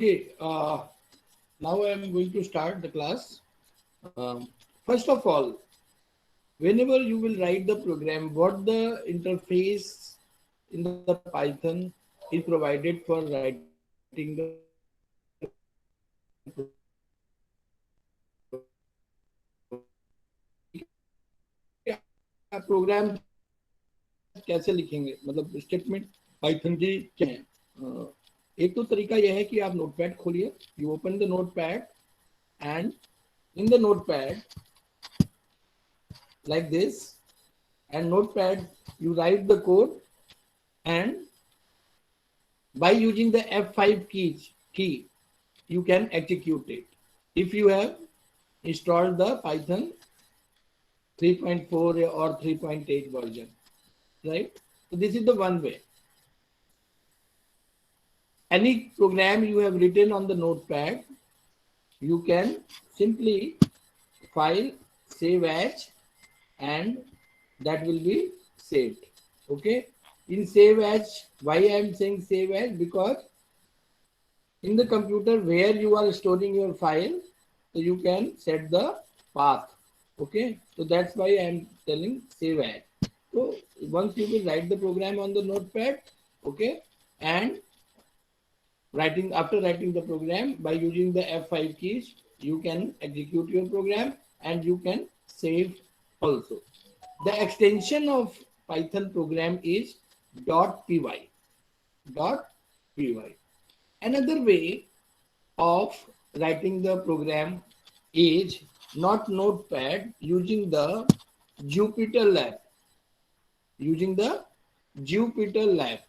Okay, now I am going to start the class. First of all, whenever you will write the program, what the interface in the Python is provided for writing the program. Program कैसे लिखेंगे, मतलब statement Python की क्या है। एक तो तरीका यह है कि आप नोटपैड खोलिए, you open the notepad and in the notepad like this, and notepad you write the code, and by using the F5 key you can execute it if you have installed the Python 3.4 or 3.8 version, right? So this is the one way. Any program you have written on the notepad, you can simply file save as, and that will be saved. Okay, in save as, why I am saying save as, because in the computer where you are storing your file, so you can set the path. Okay, so that's why I am telling save as. So once you will write the program on the notepad, okay, and after writing the program by using the F5 keys, you can execute your program and you can save also. The extension of Python program is .py. .py. Another way of writing the program is not Notepad, using the Jupyter Lab. Using the Jupyter Lab.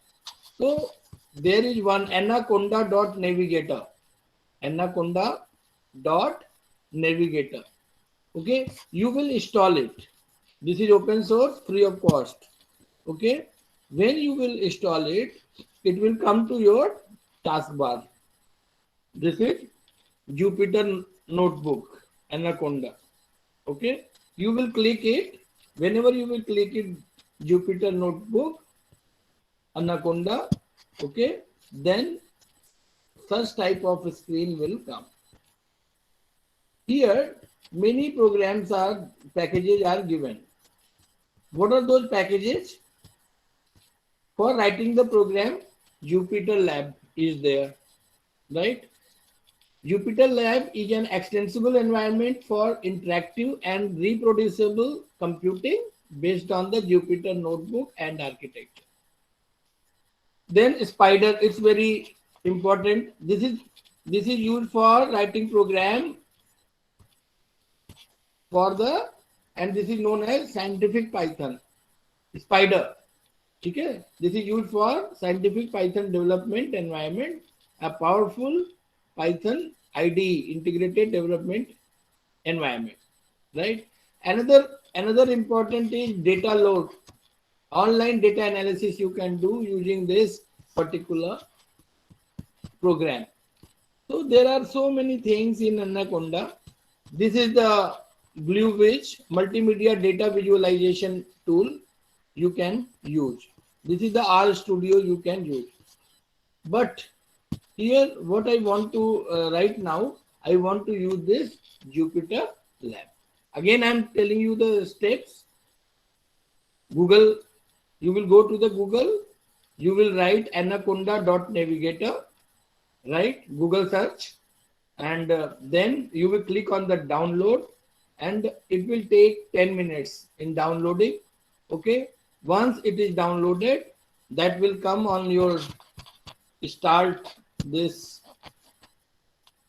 So there is one anaconda.navigator. Anaconda.navigator. Okay, you will install it. This is open source, free of cost. Okay, when you will install it, it will come to your taskbar. This is Jupyter Notebook, Anaconda. Okay, you will click it. Whenever you will click it, Jupyter Notebook, Anaconda, okay, then such type of screen will come. Here, many packages are given. What are those packages? For writing the program, Jupyter Lab is there, right? Jupyter Lab is an extensible environment for interactive and reproducible computing based on the Jupyter Notebook and architecture. Then Spider, it's very important. This is used for writing program for the, and this is known as scientific Python. Spider. Okay, this is used for scientific Python development environment, a powerful Python IDE, integrated development environment, right? Another important is data load. Online data analysis you can do using this particular program. So there are so many things in Anaconda. This is the Bluewitch multimedia data visualization tool you can use. This is the R Studio you can use. But here what I want to right now, I want to use this Jupyter Lab. Again, I am telling you the steps. Google, you will go to the Google, you will write anaconda.navigator, right? Google search, and then you will click on the download, and it will take 10 minutes in downloading. Okay, once it is downloaded, that will come on your start this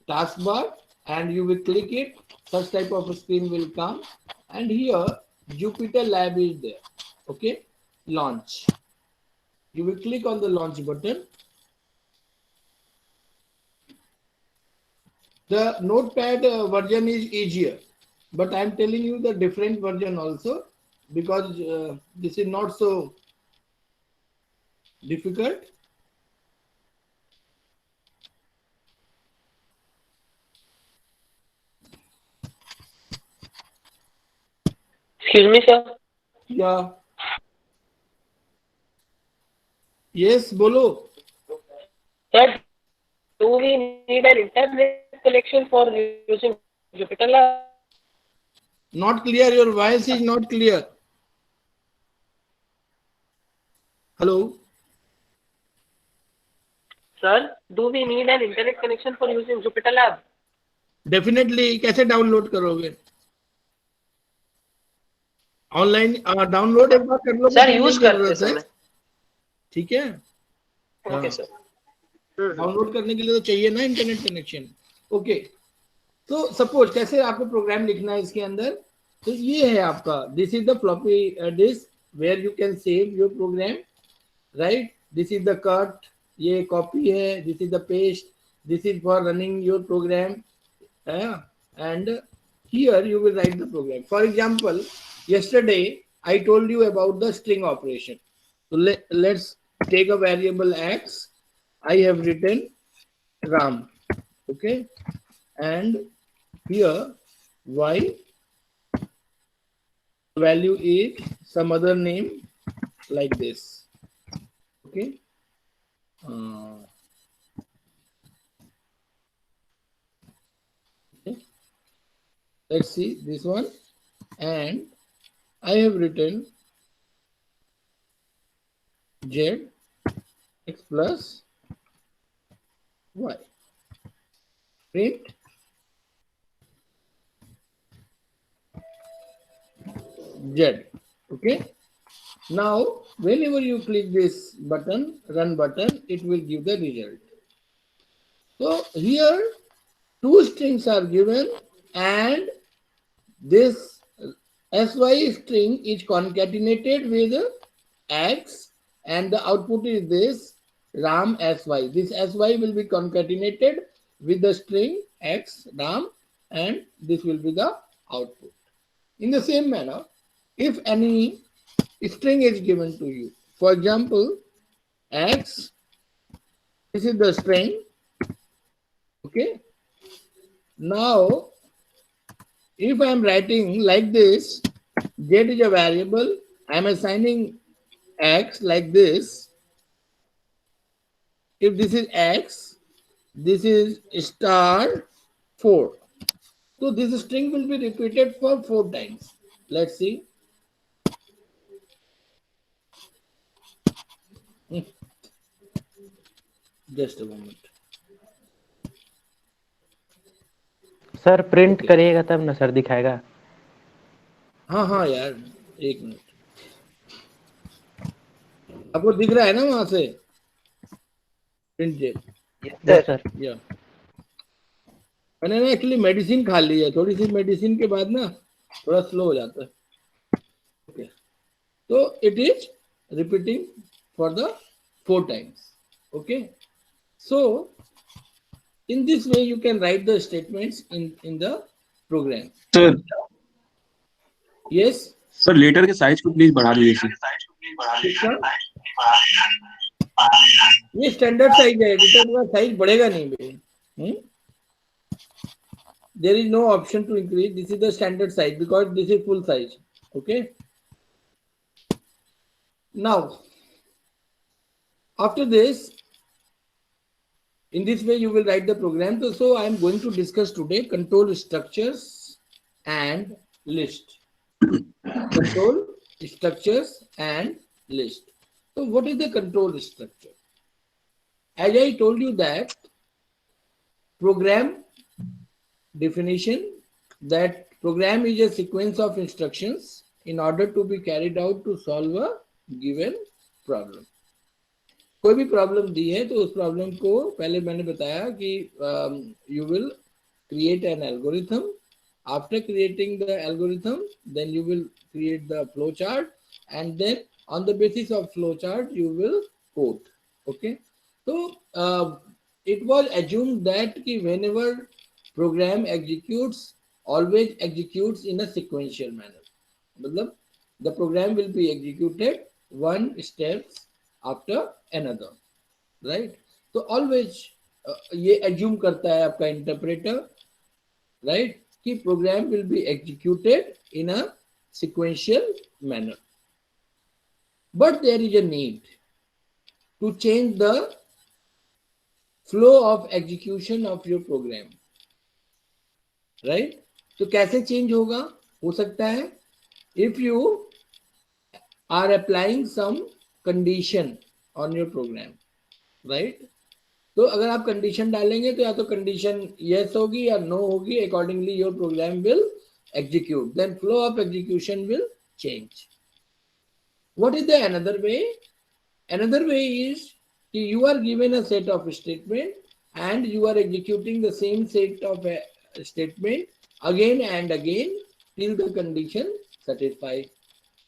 taskbar, and you will click it. Such type of a screen will come, and here Jupyter Lab is there. Okay, launch. You will click on the launch button. The notepad version is easier, but I am telling you the different version also, because this is not so difficult. Excuse me, sir. Yeah. Yes, bolo. Sir, Do we need an internet connection for using Jupyter Lab? Not clear. Your voice is not clear. Hello. Sir, do we need an internet connection for using Jupyter Lab? Definitely कैसे download करोगे? Online download एक बार कर लो, sir use करते समय. ठीक है. Okay sir. Download करने के लिए तो चाहिए ना इंटरनेट कनेक्शन. ओके. तो सपोज कैसे आपको प्रोग्राम लिखना है इसके अंदर. तो ये है आपका, this is the floppy disk where you can save your program, right. This is the cut, ये कॉपी है. This is the paste, this is for running your program. And here you will write the program. For example, yesterday I told you about the string operation. So let's take a variable x. I have written Ram, okay, and here y value is some other name like this, okay. Let's see this one, and I have written z x plus y. Print z. Okay. Now, whenever you click this button, run button, it will give the result. So here two strings are given, and this sy string is concatenated with x, and the output is this ram sy. This sy will be concatenated with the string x ram, and this will be the output. In the same manner, if any string is given to you, for example x, this is the string, okay. Now if I am writing like this, z is a variable, I am assigning x like this. If this is x, this is star 4. So this string will be repeated for 4 times. Let's see. Just a moment. Sir print करिएगा तब ना sir दिखाएगा. हाँ हाँ यार, एक minute. आपको दिख रहा है ना वहां से प्रिंट जेल? Yes sir. या मैंने ना एक्चुअली मेडिसिन खा ली है, थोड़ी सी मेडिसिन के बाद ना थोड़ा स्लो हो जाता है. ओके. तो it is repeating for the 4 times. Okay. So in this way you can write the statements in the program. Sir. Yes sir letter के साइज को प्लीज बढ़ा दीजिए. ये स्टैंडर्ड साइज है, एडिटर का साइज बढ़ेगा नहीं भाई. There is no option to increase. This is the standard size because this is full size. Okay. Now after this, in this way you will write the program. So I am going to discuss today control structures and list. Control structures and list. So what is the control structure? As I told you that program definition, that program is a sequence of instructions in order to be carried out to solve a given problem. कोई भी problem दी है तो उस problem को पहले मैंने बताया कि you will create an algorithm. After creating the algorithm, then you will create the flow chart, and then on the basis of flow chart you will code. Okay. तो इट वाज assumed that कि whenever program executes, always executes in a sequential manner. मतलब the program will be executed one steps after another, right? So always ये assume करता है आपका interpreter, right, कि program will be executed in a sequential manner. But there is a need to change the flow of execution of your program, right? तो कैसे change होगा? हो सकता है if you are applying some condition on your program, right? तो अगर आप condition डालेंगे तो या तो कंडीशन यस होगी या नो होगी, accordingly your program will execute, then flow of execution will change. What is the another way? Another way is you are given a set of statement and you are executing the same set of statement again and again till the condition satisfies.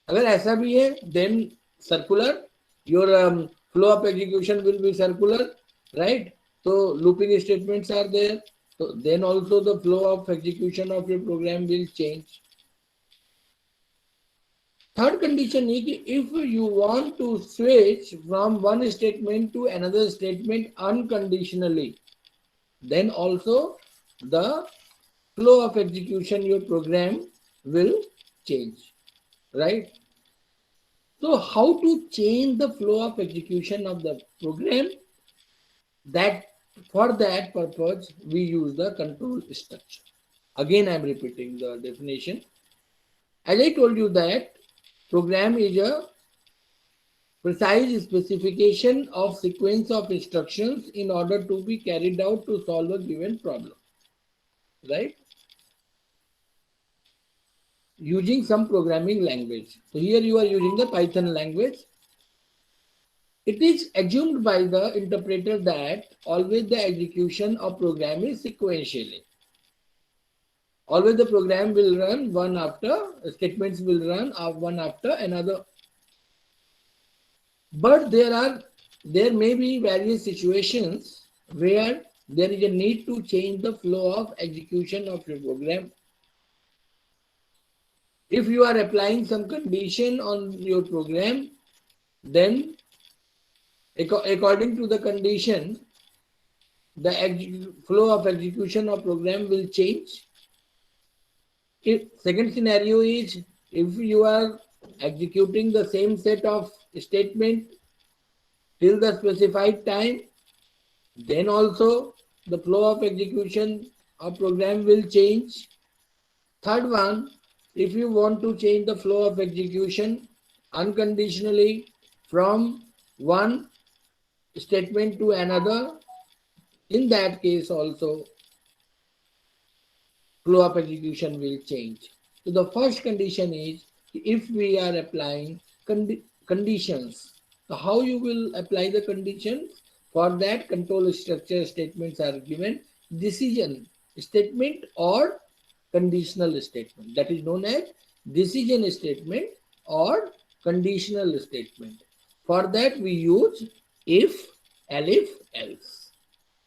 अगर ऐसा भी है then circular, your flow of execution will be circular, right? So looping statements are there. So then also the flow of execution of your program will change. Third condition is if you want to switch from one statement to another statement unconditionally, then also the flow of execution your program will change, right? So how to change the flow of execution of the program? That for that purpose we use the control structure. Again I am repeating the definition. As I told you that program is a precise specification of sequence of instructions in order to be carried out to solve a given problem, right? Using some programming language. So here you are using the Python language. It is assumed by the interpreter that always the execution of program is sequentially. Always the program will run one after, statements will run one after another. But there may be various situations where there is a need to change the flow of execution of your program. If you are applying some condition on your program, then according to the condition, the flow of execution of program will change. Second scenario is if you are executing the same set of statement till the specified time, then also the flow of execution of program will change. Third one, if you want to change the flow of execution unconditionally from one statement to another, in that case also flow of execution will change. So the first condition is if we are applying conditions. So how you will apply the conditions? For that, control structure statements are given. Decision statement or conditional statement, that is known as decision statement or conditional statement. For that we use if, elif, else.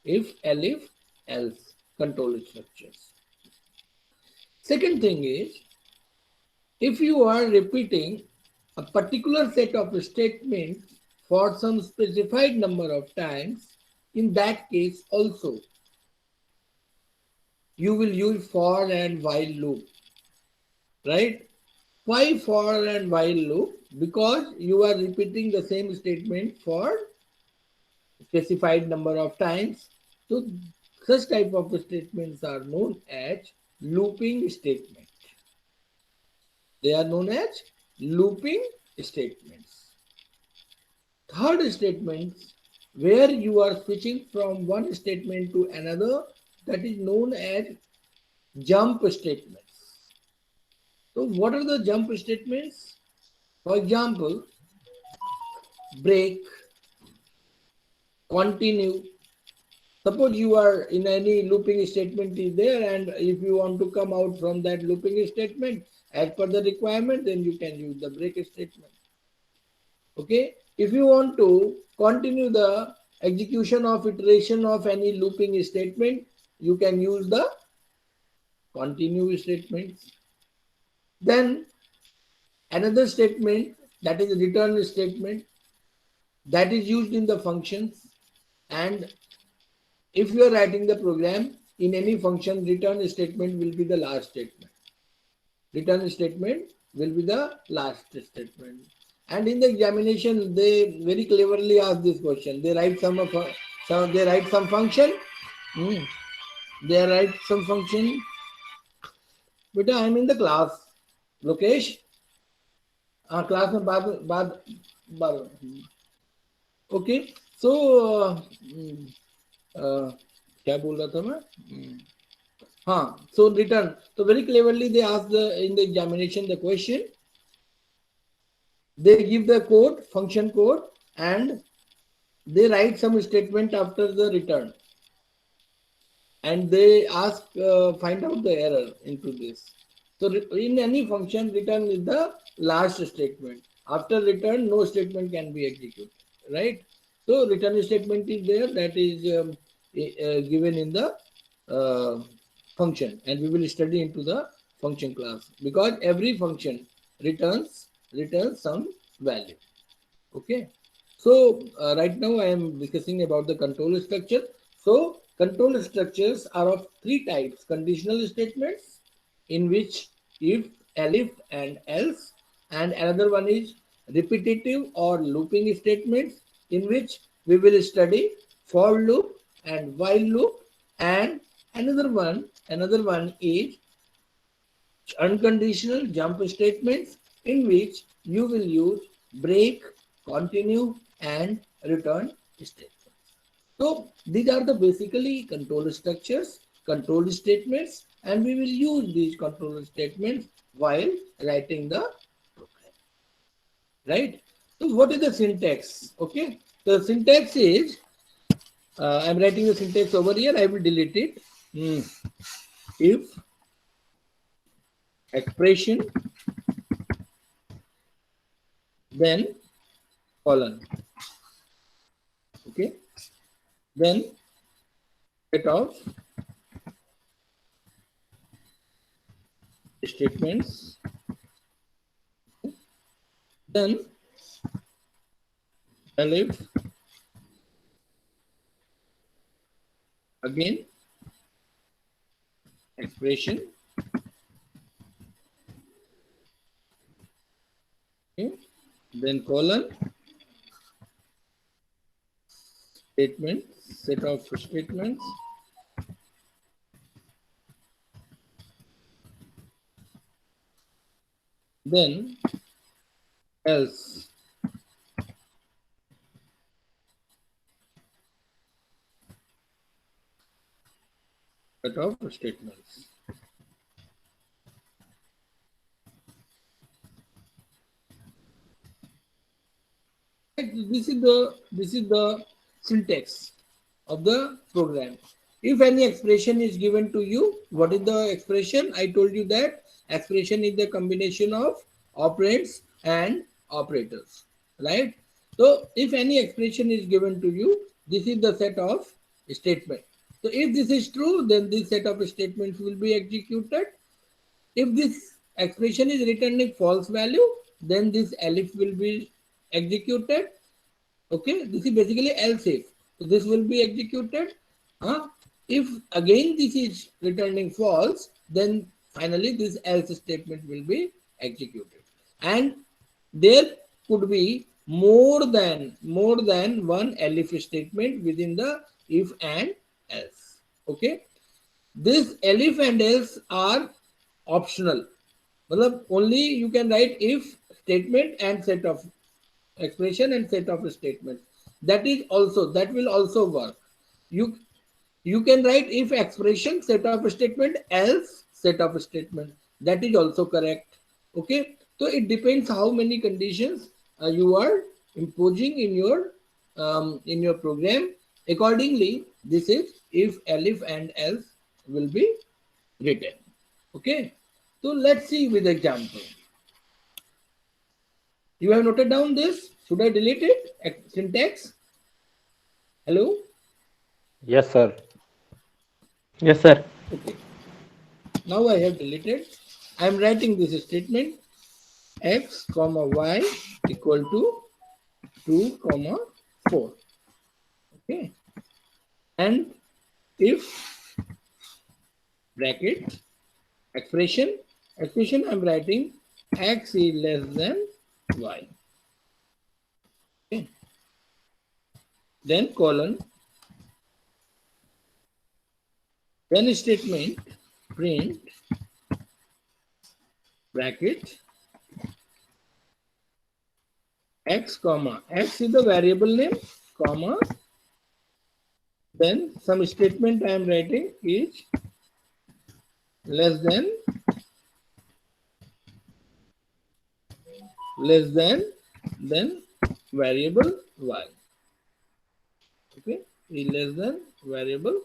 If, elif, else control structures. Second thing is, if you are repeating a particular set of statements for some specified number of times, in that case also you will use for and while loop, right? Why for and while loop? Because you are repeating the same statement for specified number of times. So such type of statements are known as looping statement. They are known as looping statements. Third statement, where you are switching from one statement to another, that is known as jump statements. So what are the jump statements? For example, break, continue. Suppose you are in any looping statement is there, and if you want to come out from that looping statement as per the requirement, then you can use the break statement. Okay. If you want to continue the execution of iteration of any looping statement, you can use the continue statement. Then another statement, that is a return statement, that is used in the functions. And if you are writing the program in any function, return statement will be the last statement. Return statement will be the last statement. And in the examination, they very cleverly ask this question. They write So they write some function. They write some function. But I am in the class. Lokesh. Class में बाद okay so क्या बोल रहा था मैं हाँ so return so very cleverly they ask in the examination the question, they give the code, function code, and they write some statement after the return, and they ask find out the error into this. So in any function, return is the last statement. After return, no statement can be executed, right? So return statement is there, that is given in the function, and we will study into the function class, because every function returns some value. Okay. So right now I am discussing about the control structure. So control structures are of three types: conditional statements, in which if, elif, and else, and another one is repetitive or looping statements, in which we will study for loop and while loop, and another one is unconditional jump statements, in which you will use break, continue, and return statements. So these are the basically control structures, control statements, and we will use these control statements while writing the program. Right? So what is the syntax? Okay. The syntax is, I'm writing the syntax over here. I will delete it. If expression, then colon. Okay. Then set of statements. Then elif, again expression. Okay. Then colon, statement, set of statements. Then else. Set of statements. This is the syntax of the program. If any expression is given to you, what is the expression? I told you that expression is the combination of operands and operators, right? So if any expression is given to you, this is the set of statement. So if this is true, then this set of statements will be executed. If this expression is returning false value, then this elif will be executed. Okay, this is basically else if. So this will be executed. If again this is returning false, then finally this else statement will be executed. And there could be more than one elif statement within the if and else. Okay, this elif and else are optional. Only you can write if statement and set of expression and set of statements. That will also work. You can write if expression, set of statement, else set of statement. That is also correct. Okay. So it depends how many conditions you are imposing in your program. Accordingly, this is if, elif, and else will be written. Okay. So let's see with example. You have noted down this? Should I delete it? Syntax? Hello? Yes, sir. Yes, sir. Okay. Now I have deleted. I am writing this statement: x, y equal to 2, 4. Okay. And if bracket expression I am writing x is less than y. Okay. Then colon, Then statement print bracket x comma x is the variable name comma then some statement I am writing is less than then variable y. Okay, is less than variable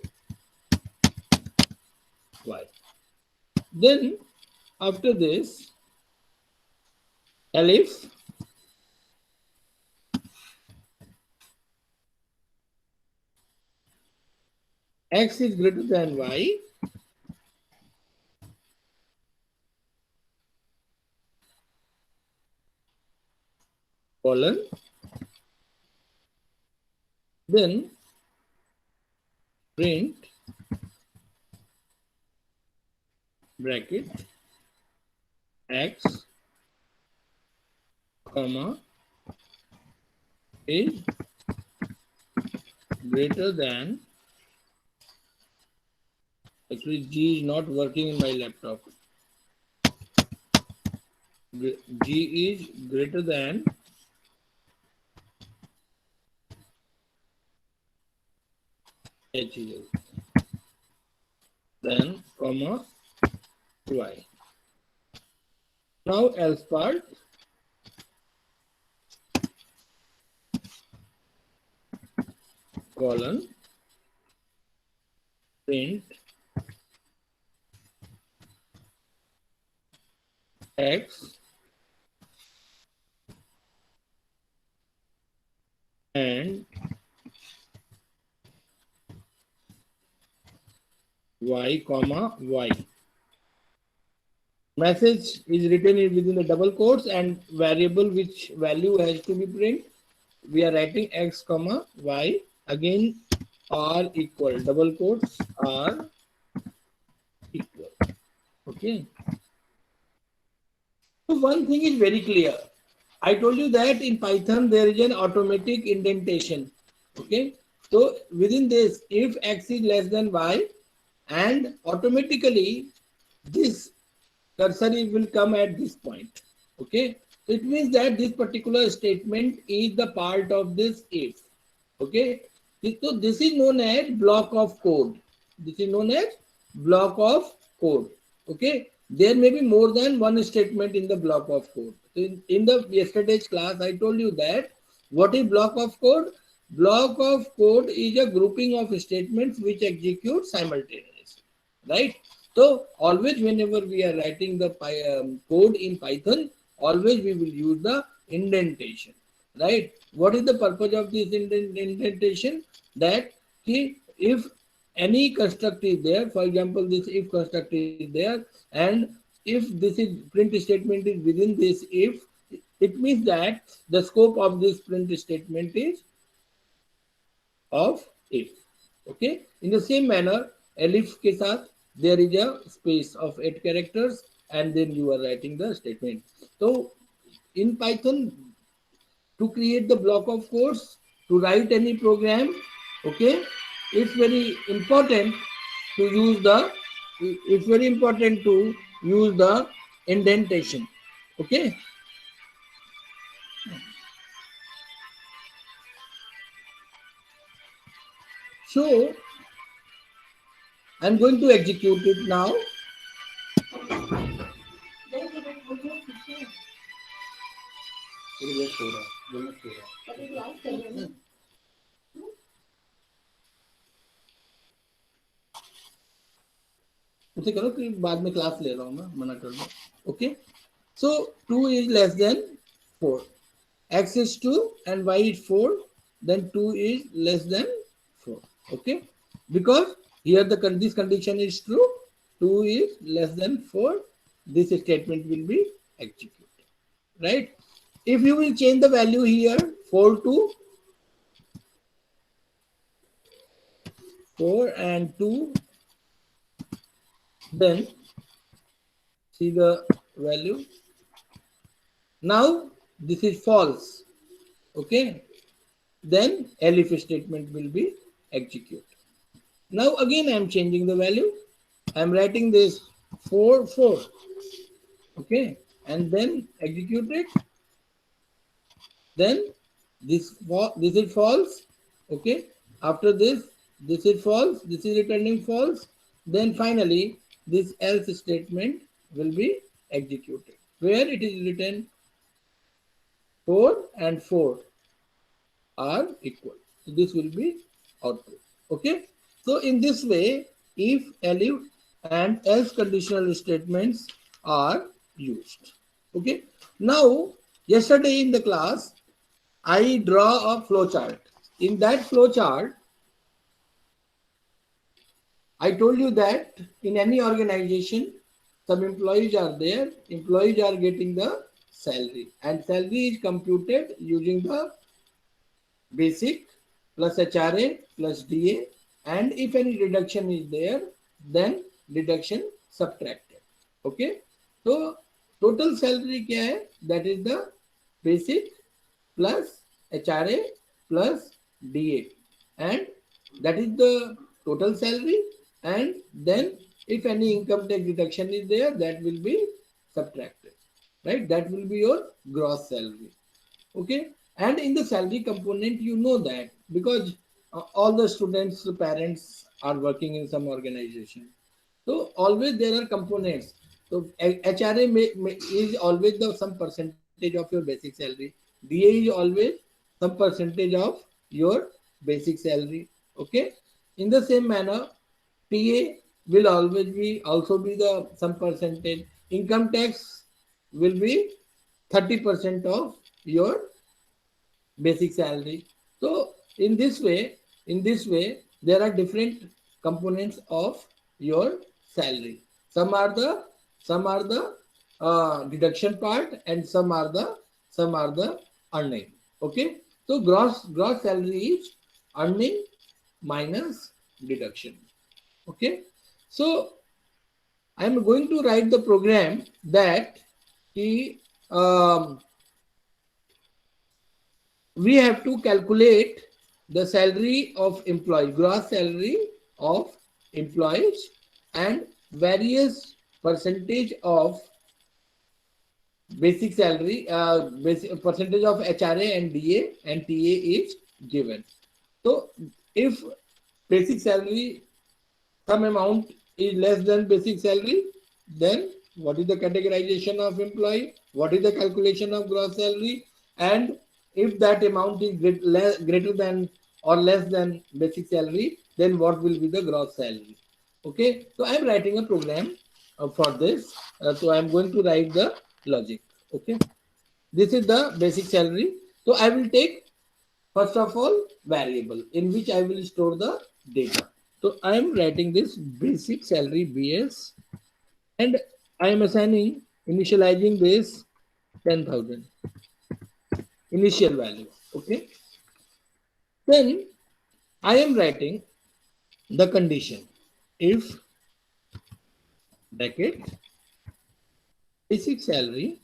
y. Then after this elif x is greater than y colon then print bracket x comma is greater than, actually G is not working in my laptop. G is greater than H is then comma y. Now else part colon print x and y comma y. Message is written within the double quotes and variable which value has to be print. We are writing x comma y again are equal double quotes are equal. Okay. So one thing is very clear. I told you that in Python there is an automatic indentation. Okay. So within this, if x is less than y, and automatically this cursor will come at this point. Okay. So it means that this particular statement is the part of this if. Okay. So this is known as block of code. This is known as block of code. Okay. There may be more than one statement in the block of code. In the yesterday's class, I told you that what is block of code? Block of code is a grouping of statements which execute simultaneously, right? So always whenever we are writing the code in Python, always we will use the indentation, right? What is the purpose of this indentation? That if any construct is there, for example, this if construct is there, and if this is print statement is within this if, it means that the scope of this print statement is of if. Okay. In the same manner, elif ke saath there is a space of 8 characters, and then you are writing the statement. So in Python, to create the block of codes, to write any program, okay, it's very important to use the indentation. Okay. So I'm going to execute it now. उसे करो कि बाद में class ले रहा हूँ मैं, मना कर दो. Okay. So 2 is less than 4. X is 2 and y is 4. Then 2 is less than 4. Okay. Because here this condition is true. 2 is less than 4. This statement will be executed. Right. If you will change the value here 4 to 4 and 2, then see the value. Now this is false. Okay. Then elif statement will be executed. Now again I am changing the value. I am writing this 4 4. Okay, and then execute it. Then this is false. Okay, after this is false, this is returning false. Then finally this else statement will be executed, where it is written 4 and 4 are equal. So this will be output. Okay, so in this way, if, elif and else conditional statements are used. Okay, now yesterday in the class I draw a flow chart. In that flow chart, I told you that in any organization, some employees are there. Employees are getting the salary, and salary is computed using the basic plus HRA plus DA, and if any deduction is there, then deduction subtracted. Okay, so total salary क्या है? That is the basic plus HRA plus DA, and that is the total salary, and then if any income tax deduction is there, that will be subtracted, right? That will be your gross salary. Okay, and in the salary component, you know that because all the students' parents are working in some organization, so always there are components. So HRA is always the some percentage of your basic salary. DA is always some percentage of your basic salary. Okay, in the same manner, PA will always be also be the some percentage. Income tax will be 30% of your basic salary. So in this way, there are different components of your salary. Some are the deduction part, and some are the earning. Okay, so gross salary is earning minus deduction. Okay, so I am going to write the program that we have to calculate the salary of employees, gross salary of employees, and various percentage of basic salary, percentage of HRA and DA and TA is given. So if basic salary, some amount is less than basic salary, then what is the categorization of employee? What is the calculation of gross salary? And if that amount is greater than or less than basic salary, then what will be the gross salary? Okay, so I am writing a program for this. So I am going to write the logic. Okay, this is the basic salary. So I will take first of all variable in which I will store the data. So I am writing this basic salary BS, and I am assigning initializing this 10,000 initial value. Okay, then I am writing the condition if bracket basic salary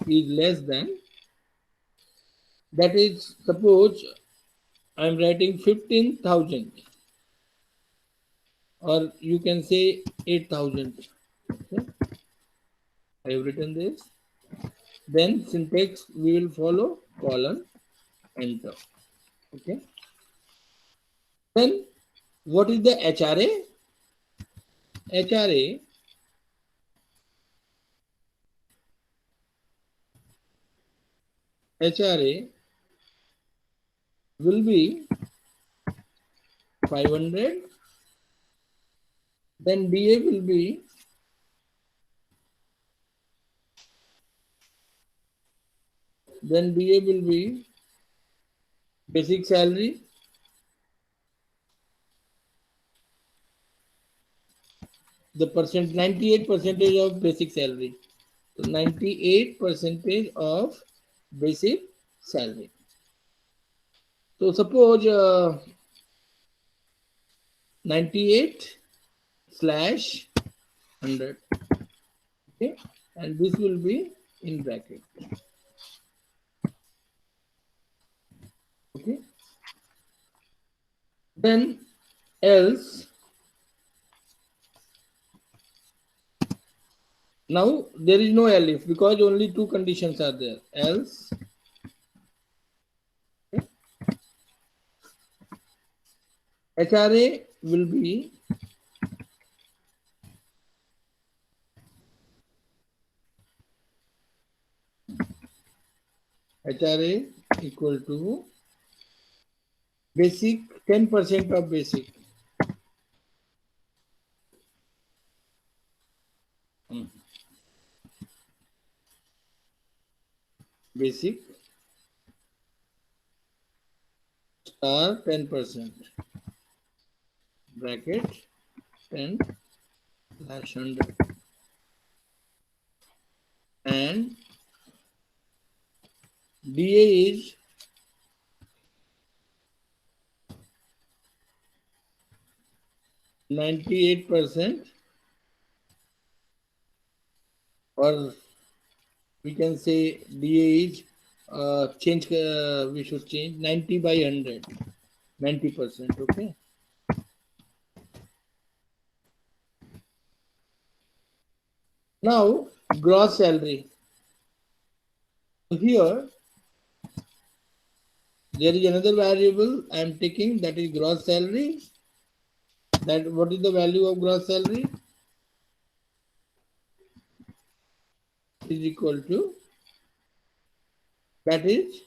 is less than, that is, suppose I am writing 15,000, or you can say 8,000. Okay, I have written this. Then syntax we will follow, colon, enter. Okay. Then what is the HRA? HRA will be 500. Then DA will be basic salary. The 98% of basic salary. So 98% of basic salary. So suppose 98/100. Okay, and this will be in bracket. Okay, then else Now there is no else because only two conditions are there. Else HRA will be HRA equal to basic 10% of basic. Basic star 10% bracket 10/100 and DA is 98%, or we can say DA is we should change 90/100, 90%. Okay. Now gross salary. Here there is another variable I am taking, that is gross salary. That what is the value of gross salary? Is equal to, that is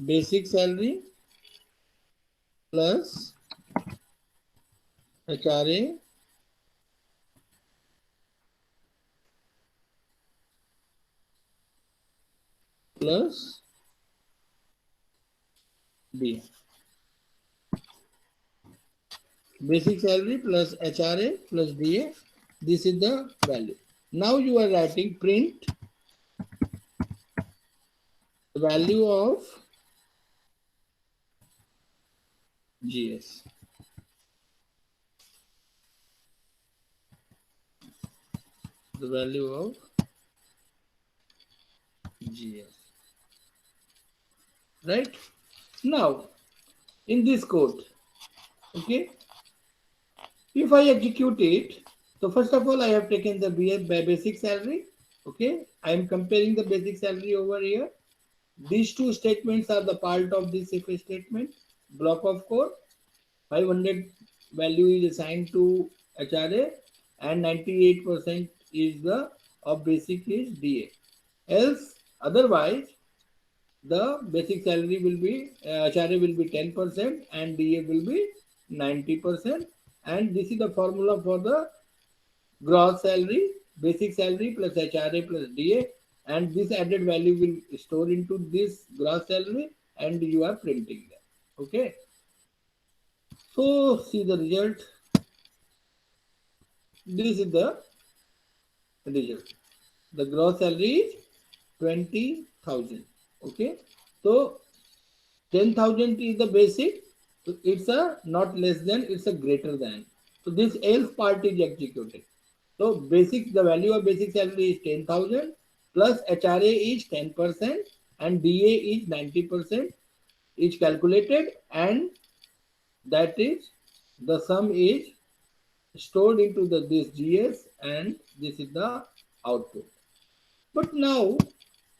basic salary plus HRA plus D. Basic salary plus HRA plus DA. This is the value. Now you are writing print the value of GS. The value of GS. Right? Now, in this code, okay, if I execute it, so first of all, I have taken the basic salary. Okay, I am comparing the basic salary over here. These two statements are the part of this if statement block of code. 500 value is assigned to HRA and 98% is the of basic is DA. Else, otherwise, the basic salary will be HRA will be 10% and DA will be 90%. And this is the formula for the gross salary, basic salary plus HRA plus DA, and this added value will store into this gross salary and you are printing them. Okay. So see the result. This is the result. The gross salary is 20,000. Okay. So 10,000 is the basic. So it's a not less than, it's a greater than. So this else part is executed. So basic, the value of basic salary is 10,000 plus HRA is 10% and DA is 90%. Is calculated and that is the sum is stored into this GS and this is the output. But now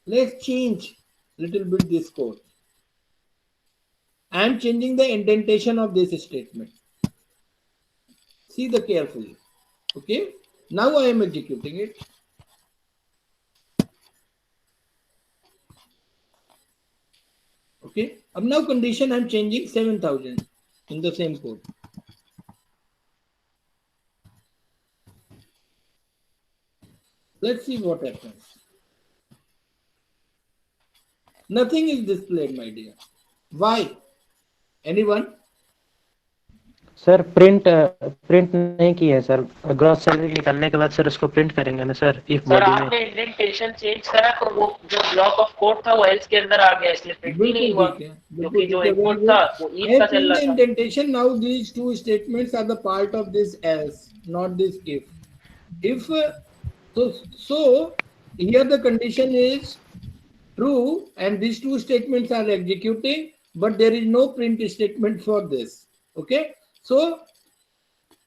let's change little bit this code. I am changing the indentation of this statement. See the carefully. Okay. Now I am executing it. Okay. Now condition I am changing 7,000 in the same code. Let's see what happens. Nothing is displayed, my dear. Why? Anyone? Sir print नहीं किया है sir. Gross salary निकालने के बाद sir उसको print करेंगे ना sir if sir body में. आपने इंडेंटेशन चेंज करा तो वो जो ब्लॉक ऑफ कोड था वो एल्स के अंदर आ गया, इसलिए प्रिंट ही नहीं हुआ क्योंकि जो इनपुट था वो if का चल रहा था. Indentation, now these two statements are the part of this else, not this if. If so here the condition is true and these two statements are executing, but there is no print statement for this. Okay. So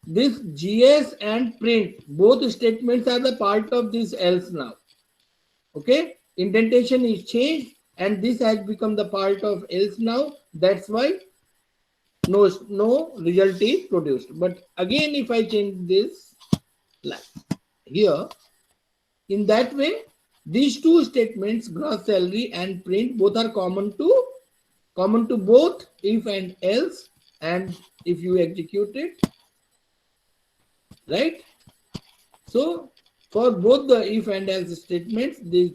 this GS and print, both statements are the part of this else now. Okay, indentation is changed and this has become the part of else now. That's why no result is produced. But again, if I change this line here, in that way, these two statements, gross salary and print, both are common to both if and else, and if you execute it, right? So for both the if and else statements, the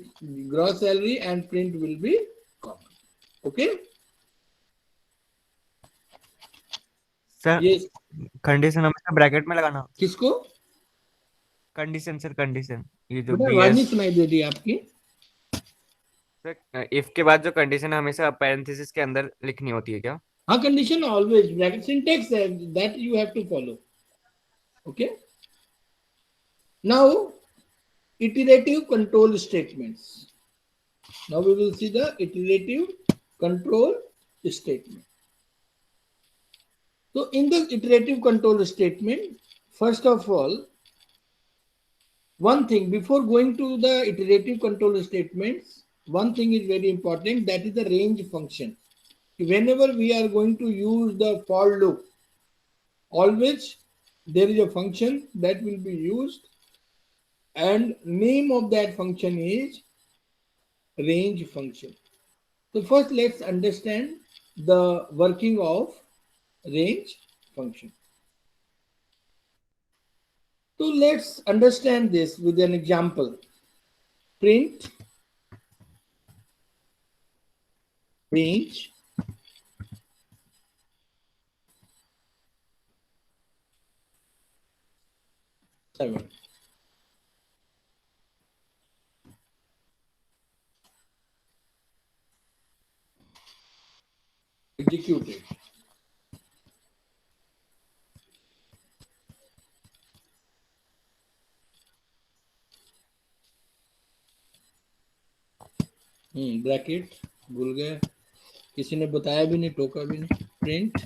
gross salary and print will be common. Okay? Sir Yes. Condition हमेशा bracket में लगाना. किसको? Condition sir, condition ये जो बेटा B आवाज नहीं S. सुनाई दे रही आपकी. सर इफ के बाद जो कंडीशन है हमेशा पैरेंथेसिस के अंदर लिखनी होती है क्या? हाँ, condition always bracket syntax that you have to follow. Okay? Now, iterative control statements. Now we will see the iterative control statement. So in the iterative control statement, first of all, one thing before going to the iterative control statements, one thing is very important, that is the range function. Whenever we are going to use the for loop, always there is a function that will be used and name of that function is range function. So first let's understand the working of range function. So let's understand this with an example. Print range seven. Execute it. Bracket भूल गए, किसी ने बताया भी नहीं, टोका भी नहीं. Print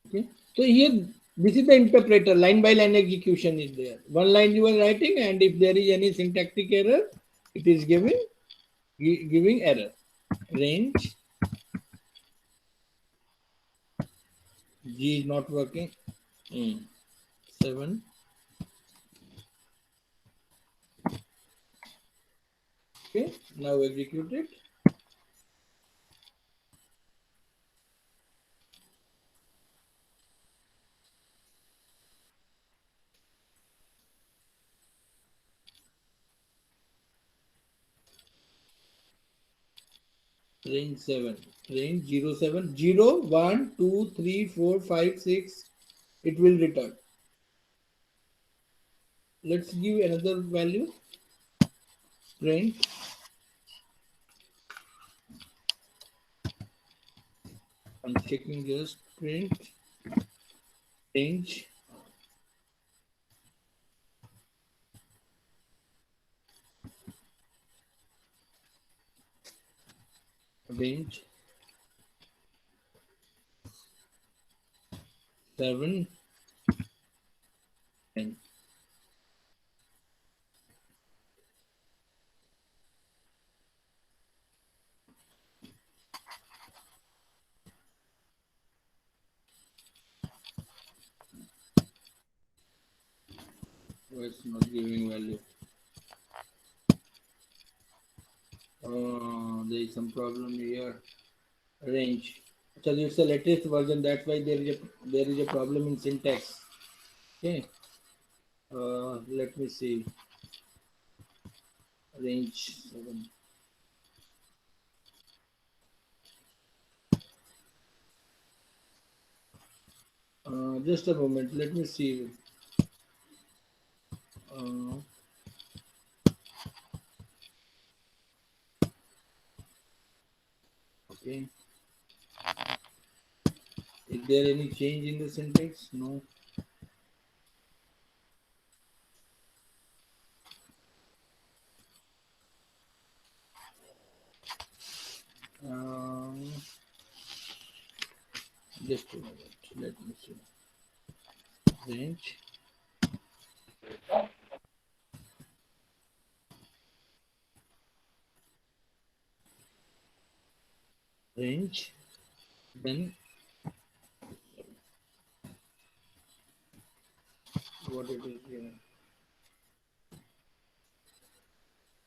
okay. So here this is the interpreter, line by line execution is there. One line you are writing and if there is any syntactic error, it is giving error. Range G is not working. 7. Okay, now execute it. Range 7, range 0, 7, 0, 1, 2, 3, 4, 5, 6, it will return. Let's give another value. Print I'm checking just print range range 7 and it's not giving value. There is some problem here. Range. Actually, it's the latest version. That's why there is a problem in syntax. Okay. Let me see. Range 7. Just a moment. Let me see. Okay. Is there any change in the syntax? No. Just a minute. Let me see. Range. Range. Then what it is here?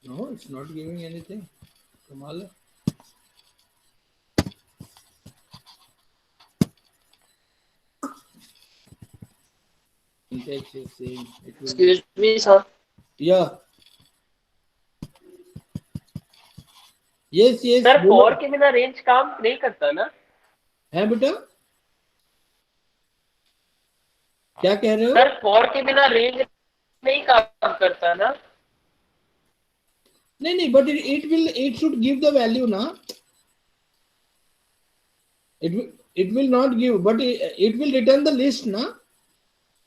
No, it's not giving anything. Kamal. Syntax is same. It will. Excuse me, sir. Yeah. Yes, yes. Sir बोलो. For के बिना range काम नहीं करता ना? है बेटा? क्या कह रहे हो? सर फॉर के बिना रेंज नहीं काम करता ना? नहीं नहीं, but it should give the value ना. It will not give, but it will return the list ना.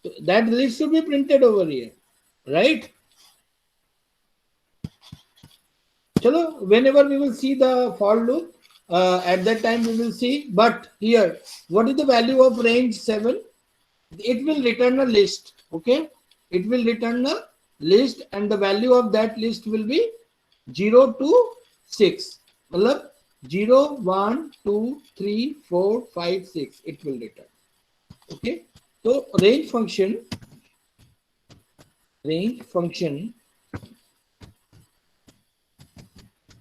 So that list should be printed over here, right? चलो, whenever we will see the for loop, at that time we will see. But here, what is the value of range 7? It will return a list. Okay, it will return a list, and the value of that list will be 0 to 6. मतलब 0, 1, 2, 3, 4, 5, 6. It will return. Okay, so range function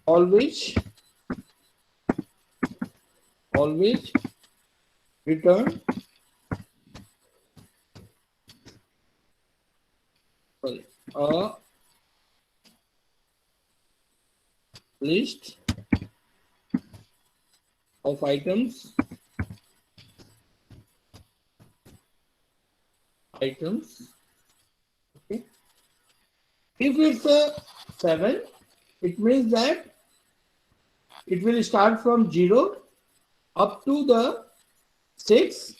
always return a list of items okay. If it's a 7, it means that it will start from 0 up to the 6.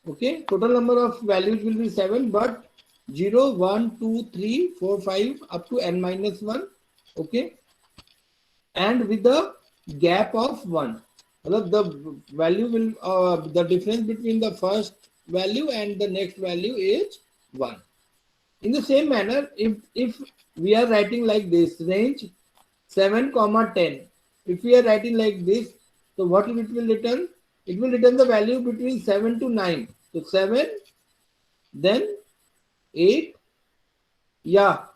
Okay, total number of values will be 7, but 0, 1, 2, 3, 4, 5 up to n minus 1. Okay, and with the gap of 1. The value will the difference between the first value and the next value is 1. In the same manner, if we are writing like this, range 7, 10. If we are writing like this, so what it will return? It will return the value between 7 to 9. So 7, then 8. Yeah.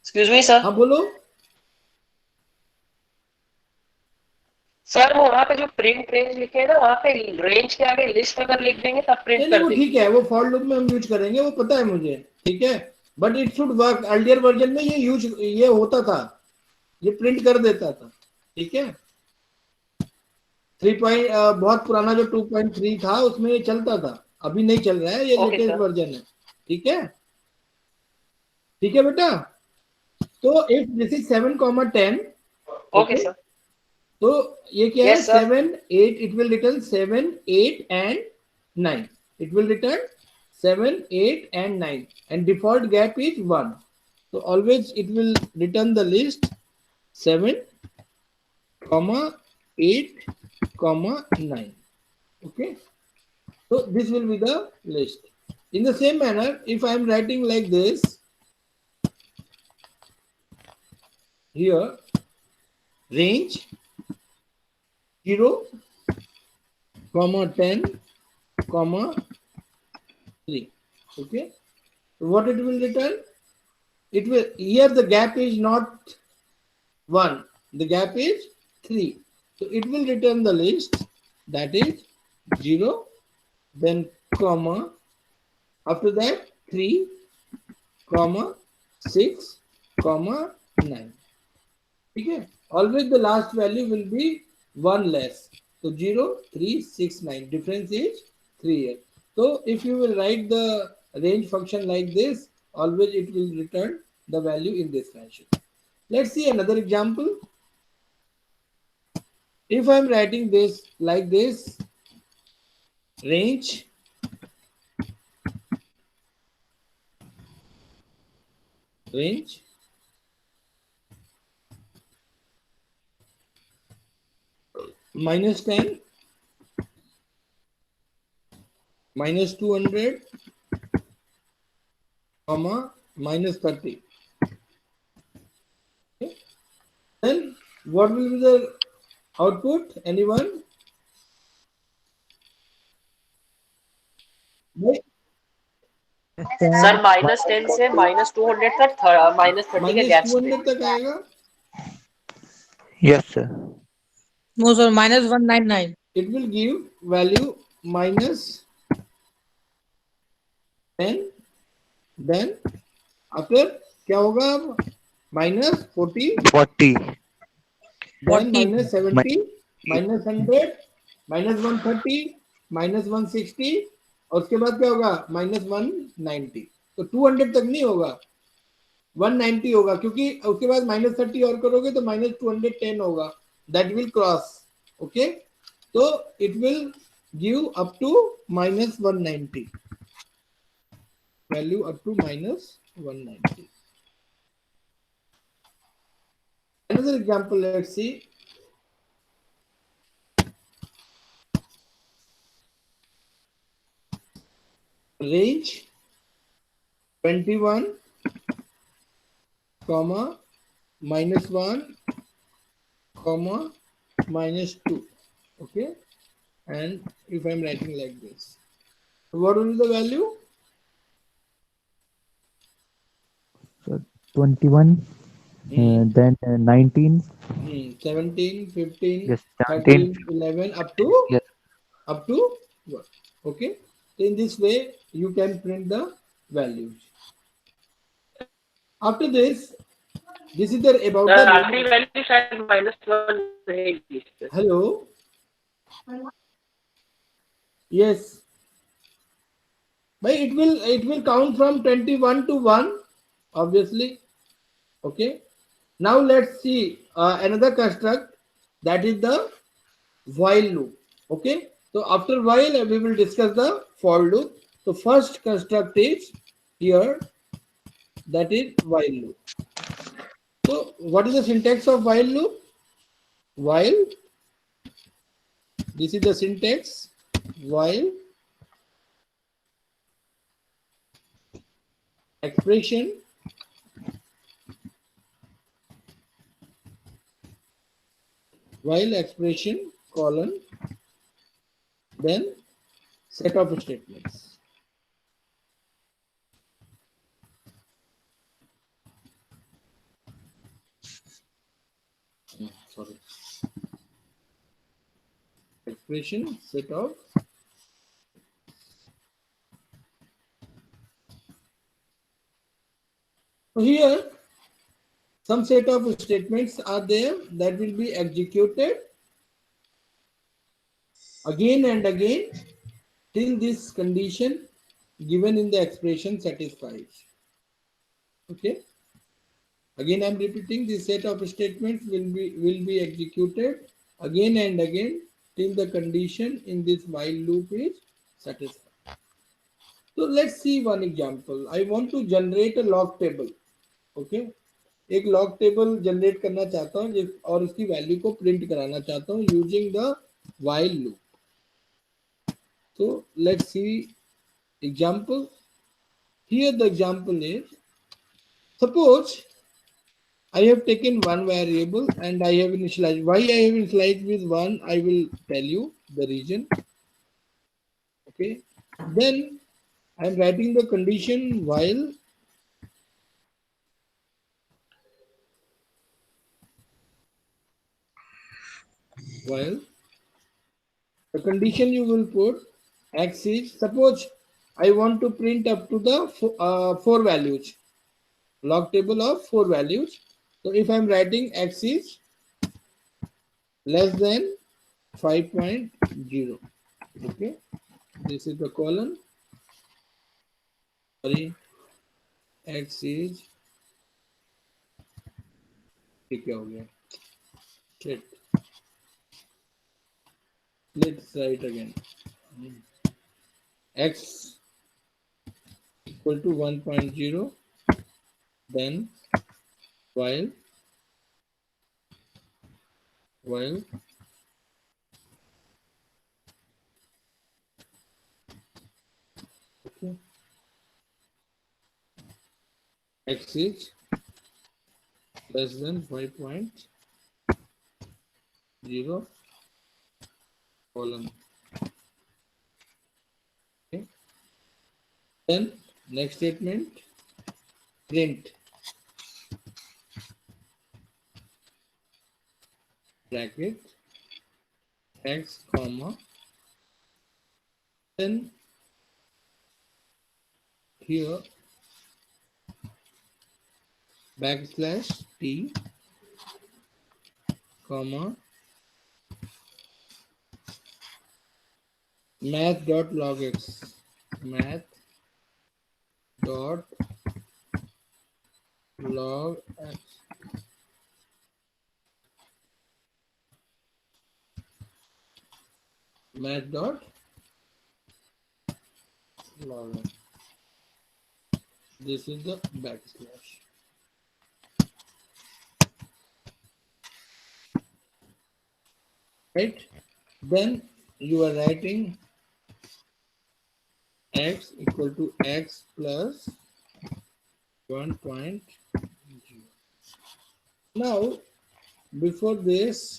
Excuse me, sir. हाँ बोलो. Sir वो वहाँ पे जो print range लिखे हैं ना, वहाँ पे रेंज के आगे लिस्ट अगर लिख देंगे तब प्रिंट नहीं कर वो देंगे. ठीक है, वो फॉर लूप में हम यूज करेंगे, वो पता है मुझे. ठीक है, but it should work. Earlier version में ये होता था, ये प्रिंट कर देता था. ठीक है, 3 बहुत पुराना जो 2.3 था उसमें ये चलता था. अभी नहीं चल रहा है, ये Okay, लेटेस्ट sir. वर्जन है. ठीक है, ठीक है बेटा. तो if this is 7, 10. Okay, sir. तो ये क्या Yes, है? sir. 7, 8. It will return 7, 8 and 9. It will return 7, 8 and 9, and default gap is 1. So always it will return the list 7, 8, 9. Okay, so this will be the list. In the same manner, if I am writing like this here, range 0, 10, 3. Okay, so what it will return? It will, here the gap is not 1, the gap is 3. So it will return the list, that is 0, then comma, after that 3, 6, 9. Okay, always the last value will be 1 less. So 0, 3, 6, 9. Difference is 3 here. So if you will write the range function like this, always it will return the value in this fashion. Let's see another example. If I am writing this like this, range -10, minus 200 comma minus 30. Okay. Then what will be the output? Anyone? Right? Sir -10 से -200 तक -30 के minus gaps पे 200 तक आएगा. Yes, sir. No, sir, minus 199. It will give value minus 10. Then after क्या होगा अब? minus 40. 40. Then 40. minus 70, minus 100, minus 130, minus 160 और उसके बाद क्या होगा? minus 190. तो 200 तक नहीं होगा, 190 होगा, क्योंकि उसके बाद minus 30 और करोगे तो minus 210 होगा. That will cross. Okay, so it will give up to minus 190. Value up to minus 190. Another example, let's see. Range 21 comma minus 1 comma minus 2. Okay, and if I'm writing like this, what will be the value? So 21, then 19. 17, 15, Yes, 13, 17. 11 up to Yes. what? Okay, so in this way you can print the values. After this is the about sir the आखिरी value शायद -1 रहेगी. hello. Yes, but it will count from 21 to 1, obviously. Okay, now let's see another construct, that is the while loop. Okay, so after while we will discuss the for loop. So first construct is here, that is while loop. So what is the syntax of while loop? While, this is the syntax, while expression colon, then set of statements. Sorry. Expression set of so here some set of statements are there that will be executed again and again till this condition given in the expression satisfies. Okay, again I'm repeating, this set of statements will be executed again and again till the condition in this while loop is satisfied. So let's see one example. I want to generate a log table. Okay, एक log table generate करना चाहता हूँ और उसकी value को print कराना चाहता हूँ using the while loop. So let's see example. Here the example is, suppose I have taken one variable and I have initialized. Why I have initialized with 1, I will tell you the reason. Okay, then I am writing the condition while the condition you will put x is, suppose I want to print up to the 4 values, log table of 4 values. So if I am writing x is less than 5.0, okay, this is the colon, sorry, x is, क्या हो गया, shit. Let's write again. X equal to 1.0, then while Okay. X is less than 5.0 colon. Okay. Then next statement, print bracket x comma, then here backslash t comma math.logx, math.logx, math.logx. This is the backslash. Right? Then you are writing x equal to x plus 1.0. Now, before this,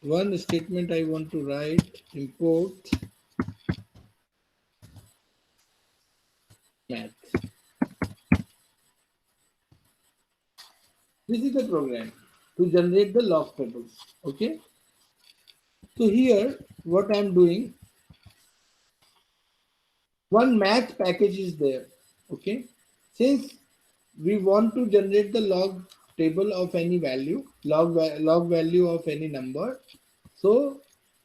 one statement I want to write, import math. This is the program to generate the log tables. Okay. So here, what I'm doing, one math package is there. Okay. Since we want to generate the log table of any value, log value of any number, so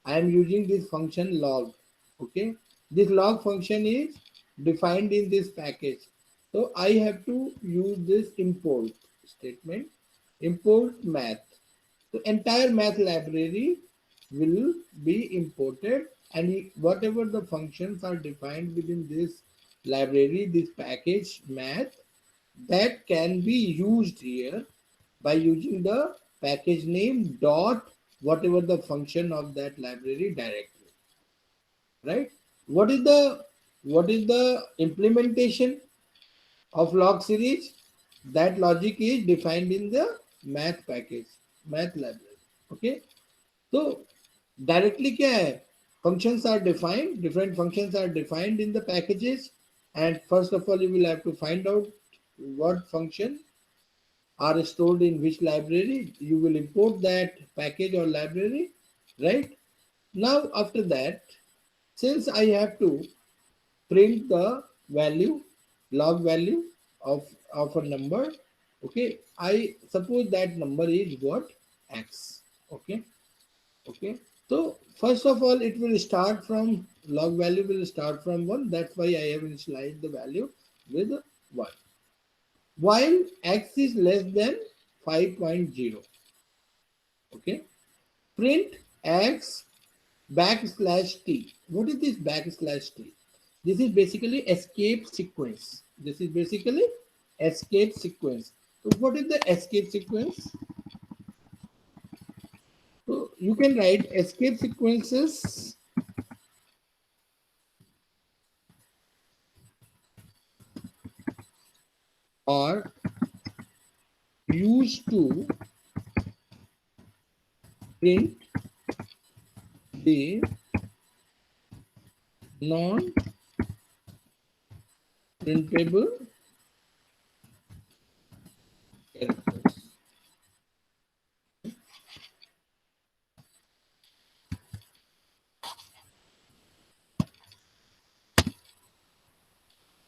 I am using this function log. Okay. This log function is defined in this package. So I have to use this import statement, import math. The entire math library will be imported, and whatever the functions are defined within this library, this package math, that can be used here by using the package name dot whatever the function of that library directly. Right? What is the implementation of log series? That logic is defined in the math package, math library. Okay. So directly क्या है? Functions are defined, different functions are defined in the packages, and first of all you will have to find out what function are stored in which library. You will import that package or library, right? Now after that, since I have to print the value, log value of a number, okay, I suppose that number is what? X. Okay. Okay. So first of all, it will start from log value will start from 1. That's why I have initialized the value with 1. While x is less than 5.0. Okay. Print x backslash t. What is this backslash t? This is basically escape sequence. This is basically escape sequence. So what is the escape sequence? So you can write escape sequences are used to print the non-printable characters.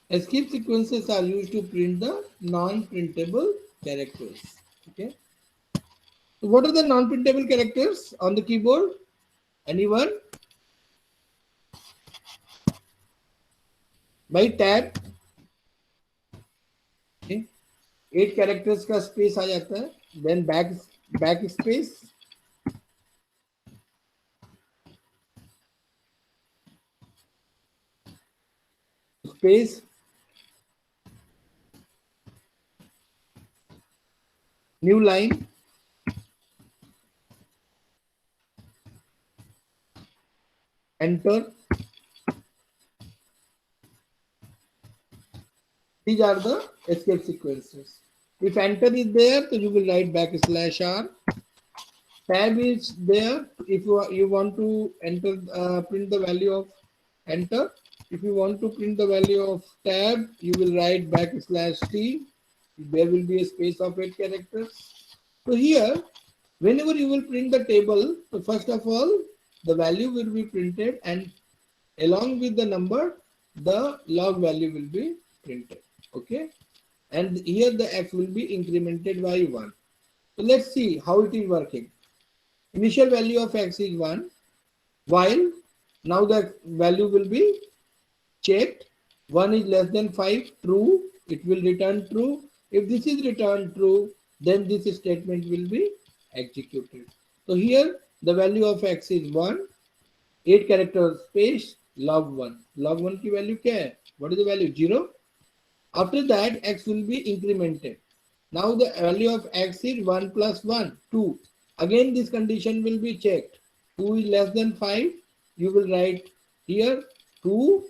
Escape sequences are used to print the non-printable characters. Okay. So what are the non-printable characters on the keyboard? Anyone? By tab. Okay. 8 characters का space आ जाता है. Then back space. Space. New line. Enter. These are the escape sequences. If enter is there, so you will write \r. Tab is there. If you want to enter print the value of enter. If you want to print the value of tab, you will write \t. There will be a space of 8 characters. So here, whenever you will print the table, so first of all, the value will be printed, and along with the number, the log value will be printed. Okay, and here the x will be incremented by 1. So let's see how it is working. Initial value of x is 1, while now the value will be checked. 1 is less than 5, true, it will return true. If this is returned true, then this statement will be executed. So here the value of x is 1, 8 character space, log 1. Log 1 की value क्या है? What is the value? 0. After that, x will be incremented. Now the value of x is 1 plus 1, 2. Again, this condition will be checked. 2 is less than 5. You will write here 2,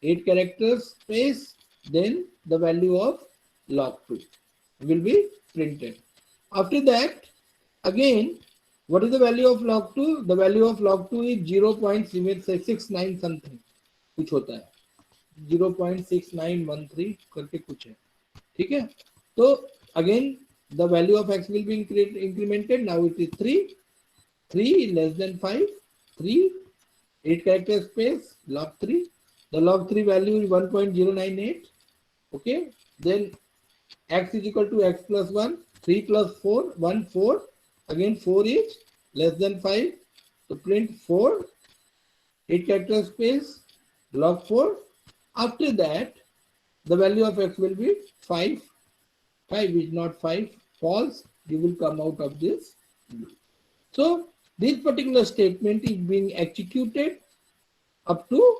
8 characters space, then the value of log 2 will be printed. After that, again, what is the value of log 2? The value of log 2 is 0.69 something. कुछ होता है 0.6913 करके कुछ है. ठीक है, तो again the value of x will be incremented. Now it is 3. 3 less than 5. 3, 8 character space, log 3. The log 3 value is 1.098. Okay, then x is equal to x plus 1. 3 plus 4, 1, 4. Again 4 is less than 5. So print 4, 8 character space, log 4. After that, the value of x will be 5. 5 is not 5, false. You will come out of this loop. So this particular statement is being executed up to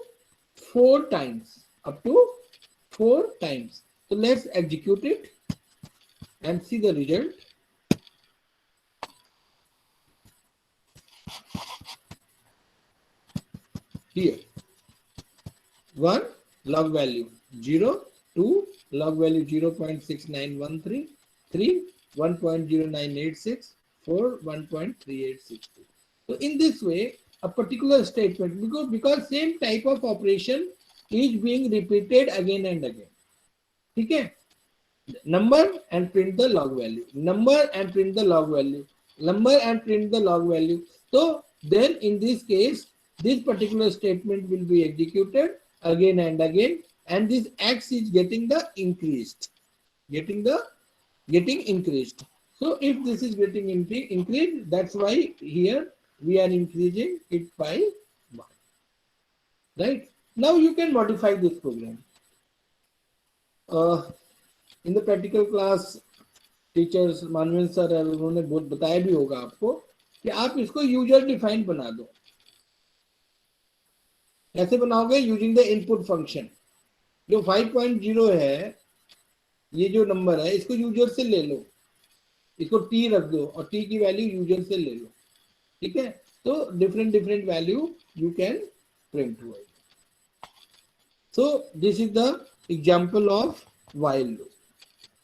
4 times. Up to 4 times. So let's execute it and see the result. Here 1 log value 0, 2 log value 0.6913, 3 1.0986, 4 1.3862. So in this way, a particular statement, because same type of operation is being repeated again and again. Okay, number and print the log value, number and print the log value, number and print the log value. So then in this case, this particular statement will be executed again and again, and this x is getting the increased, getting increased. So if this is getting increased, that's why here we are increasing it by 1. Right? Now you can modify this program. In the practical class, teachers Manvendra sir है, उन्होंने बहुत बताया भी होगा आपको कि आप इसको यूजर डिफाइंड बना दो. कैसे बनाओगे? Using the input function. जो 5.0 है, ये जो नंबर है, इसको यूजर से ले लो, इसको टी रख दो और टी की वैल्यू यूजर से ले लो. ठीक है, तो different value you can print हुआ. So this is the example of while loop.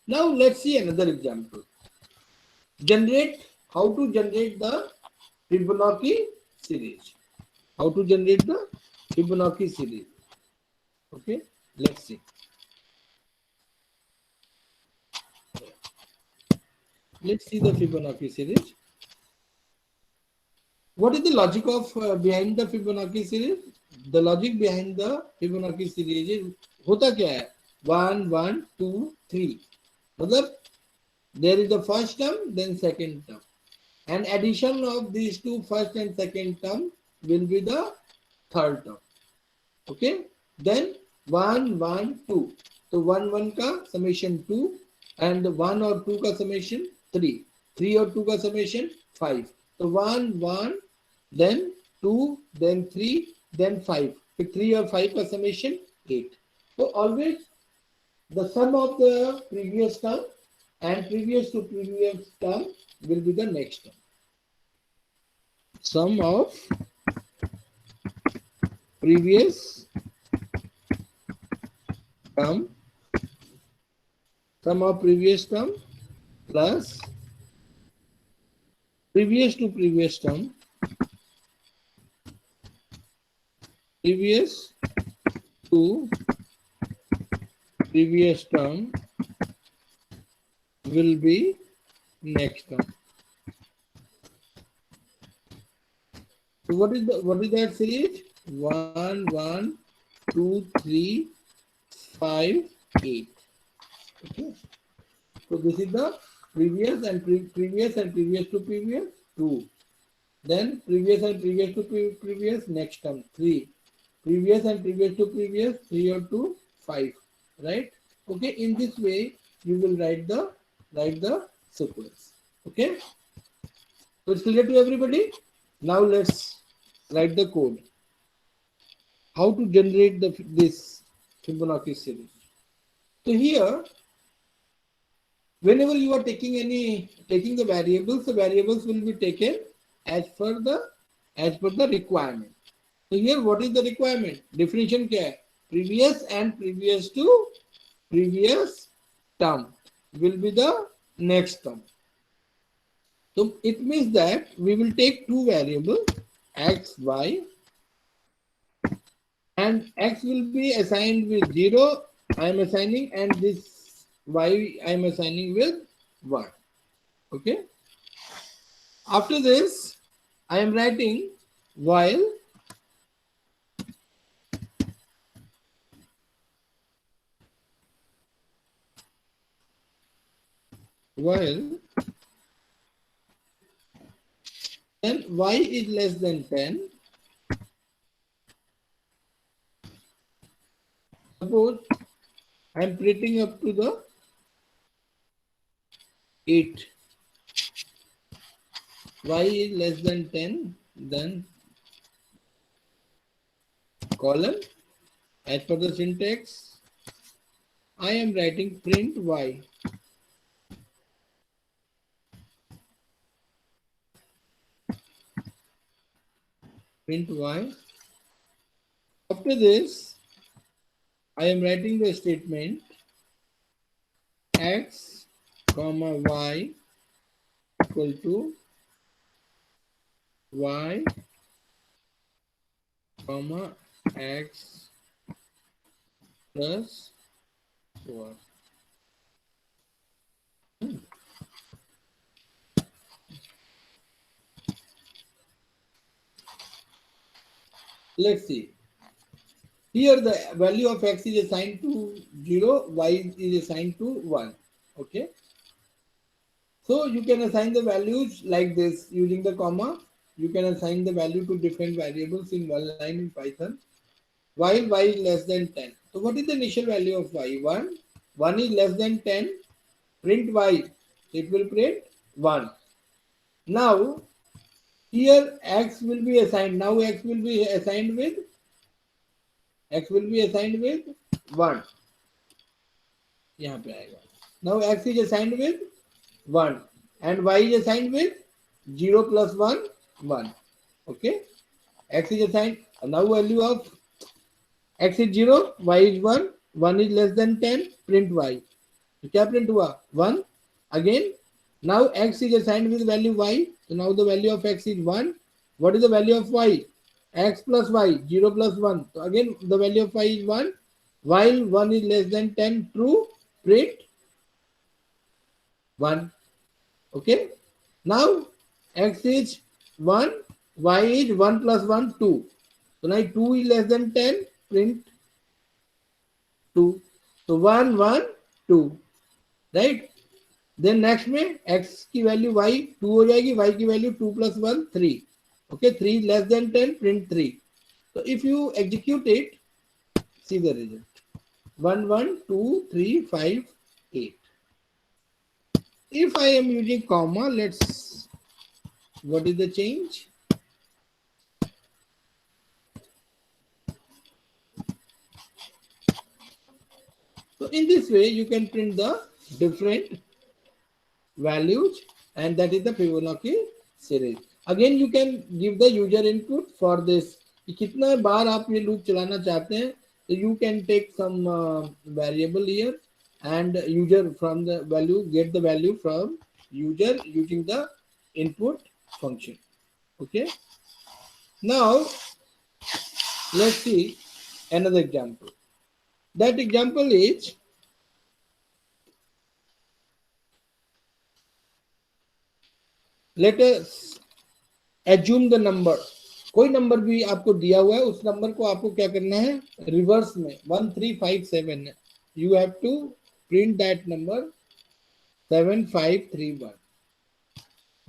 Now let's see another example. How to generate the Fibonacci series. How to generate the Fibonacci series. Okay, let's see. Let's see the Fibonacci series. What is the logic of behind the Fibonacci series? The logic behind the Fibonacci series is होता क्या है? 1, 1, 2, 3. मतलब there is the first term, then second term, and addition of these two first and second term will be the third term. Okay, then 1, 1, 2. So 1, 1 का summation 2, and 1 और 2 का summation 3. 3 और 2 का summation 5. So 1, 1, then 2, then 3, then 5. So 3 और 5 का summation 8. So always the sum of the previous term and previous to previous term will be the next term. Sum of previous term sum of previous term plus previous to previous term, previous to previous term will be next term. So what is that series? 1, 1, 2, 3, 5, 8. Okay. So this is the previous and previous and previous to previous 2. Then previous and previous to previous next term 3. Previous and previous to previous 3 or 2 5. Right? Okay. In this way you will write the sequence. Okay. So it's clear to everybody. Now let's write the code. How to generate this Fibonacci series. So here, whenever you are taking the variables will be taken as per the requirement. So here, what is the requirement? Definition क्या है? Previous and previous to previous term will be the next term. So it means that we will take two variables x, y, and x will be assigned with 0, I am assigning, and this y I am assigning with 1. Okay. After this, I am writing while then y is less than 10. Suppose I am printing up to the 8. Y is less than 10, then colon, as per the syntax, I am writing print y. Print y. After this, I am writing the statement x comma y equal to y comma x plus 1. Let's see. Here the value of x is assigned to 0, y is assigned to 1. Okay. So you can assign the values like this using the comma. You can assign the value to different variables in one line in Python. While y is less than 10. So what is the initial value of y? 1. 1 is less than 10. Print y. It will print 1. Now here x will be assigned. Now x will be assigned with 1. यहाँ पे आएगा. Now x is assigned with 1 and y is assigned with 0 plus 1 1. Okay. X is assigned. Now value of x is 0, y is 1. 1 is less than 10. Print y. तो क्या print हुआ? 1. Again. Now x is assigned with value y. So now the value of x is 1. What is the value of y? X plus y, 0 plus 1. So again the value of y is 1. While 1 is less than 10, true, print 1. Okay. Now x is 1, y is 1 plus 1, 2. So now 2 is less than 10, print 2. So 1, 1, 2. Right. Then next में x की value y 2 हो जाएगी, y की value 2 plus 1 3. Okay, 3 less than 10, print 3. So if you execute it, see the result. 1, 1, 2, 3, 5, 8. If I am using comma, let's, what is the change? So in this way, you can print the different values, and that is the Fibonacci series. Again, you can give the user input for this. कि कितना बार आप ये loop चलाना चाहते हैं, so you can take some variable here and user from the value, get the value from user using the input function. Okay. Now let's see another example. That example is, let us assume the number. कोई number भी आपको दिया हुआ है, उस number को आपको क्या करना है, रिवर्स में 1357 है, you have to print that number 7531.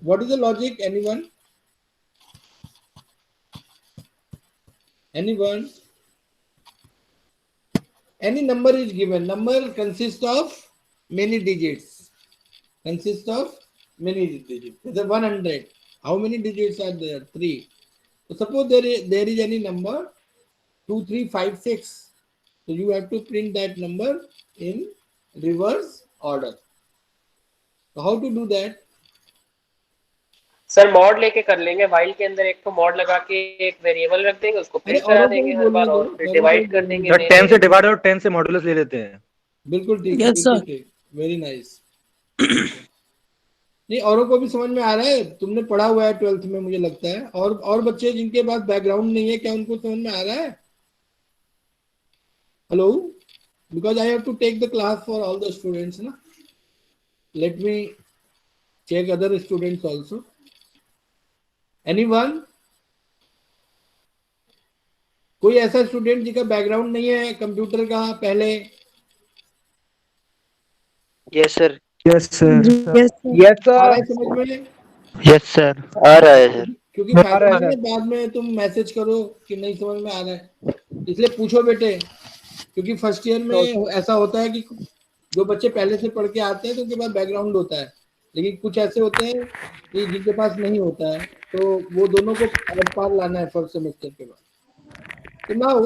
What is the logic? Anyone? Anyone? Any number is given. Number consists of many digits. Consists of many digits. The 100. How many digits are there? 3. So suppose there is any number 2356. So you have to print that number in reverse order. So how to do that? Sir mod लेके कर लेंगे, while के अंदर एक तो mod लगा के एक वेरिएबल रख देंगे, उसको प्रिंट करा देंगे हर बार और फिर डिवाइड कर देंगे। 10 से डिवाइड और 10 से मॉडुलस ले लेते हैं। बिल्कुल ठीक, Yes, बिल्कुल sir. ठीक, वेरी नाइस। नहीं, औरों को भी समझ में आ रहा है, तुमने पढ़ा हुआ है 12th में मुझे लगता है, और बच्चे जिनके पास बैकग्राउंड नहीं है, क्या उनको समझ में आ रहा है? Hello, because I have to take the class for all the students ना, let me check other students also. Anyone? कोई ऐसा स्टूडेंट जिसका बैकग्राउंड नहीं है कंप्यूटर का पहले? Yes sir. Yes, sir. Yes, sir. Yes आ रहा है सर। समझ में? यस सर, आ रहा है सर। क्योंकि आ फायदा रहा है नहीं है बाद में तुम मैसेज करो कि नहीं समझ में आ रहा है, इसलिए पूछो बेटे, क्योंकि फर्स्ट ईयर में ऐसा होता है कि जो बच्चे पहले से पढ़ के आते हैं तो उनके पास बैकग्राउंड होता है, लेकिन कुछ ऐसे होते हैं कि जिनके पास नहीं होता है, तो वो दोनों को आर पार लाना है फर्स्ट सेमेस्टर के बाद। तो now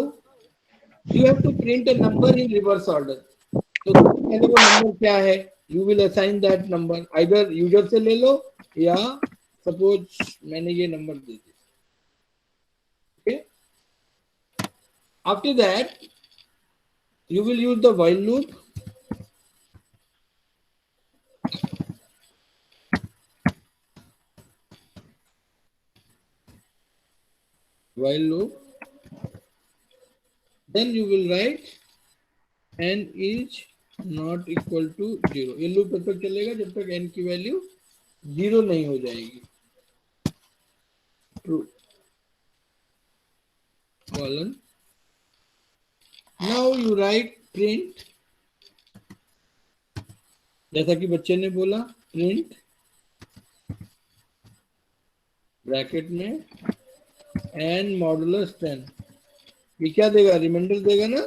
you have to print a number in reverse order. तो सबसे पहले वो नंबर क्या है, you will assign that number, either user से ले लो या सपोज मैंने ये नंबर दे दिया। Okay. After that, you will use the while loop. While loop. Then you will write n is not equal to 0. ये लूप तब तक चलेगा जब तक n की वैल्यू 0 नहीं हो जाएगी। True. Colon. Now you write print, जैसा कि बच्चे ने बोला, print ब्रैकेट में n मॉडुलस 10, ये क्या देगा, रिमाइंडर देगा ना,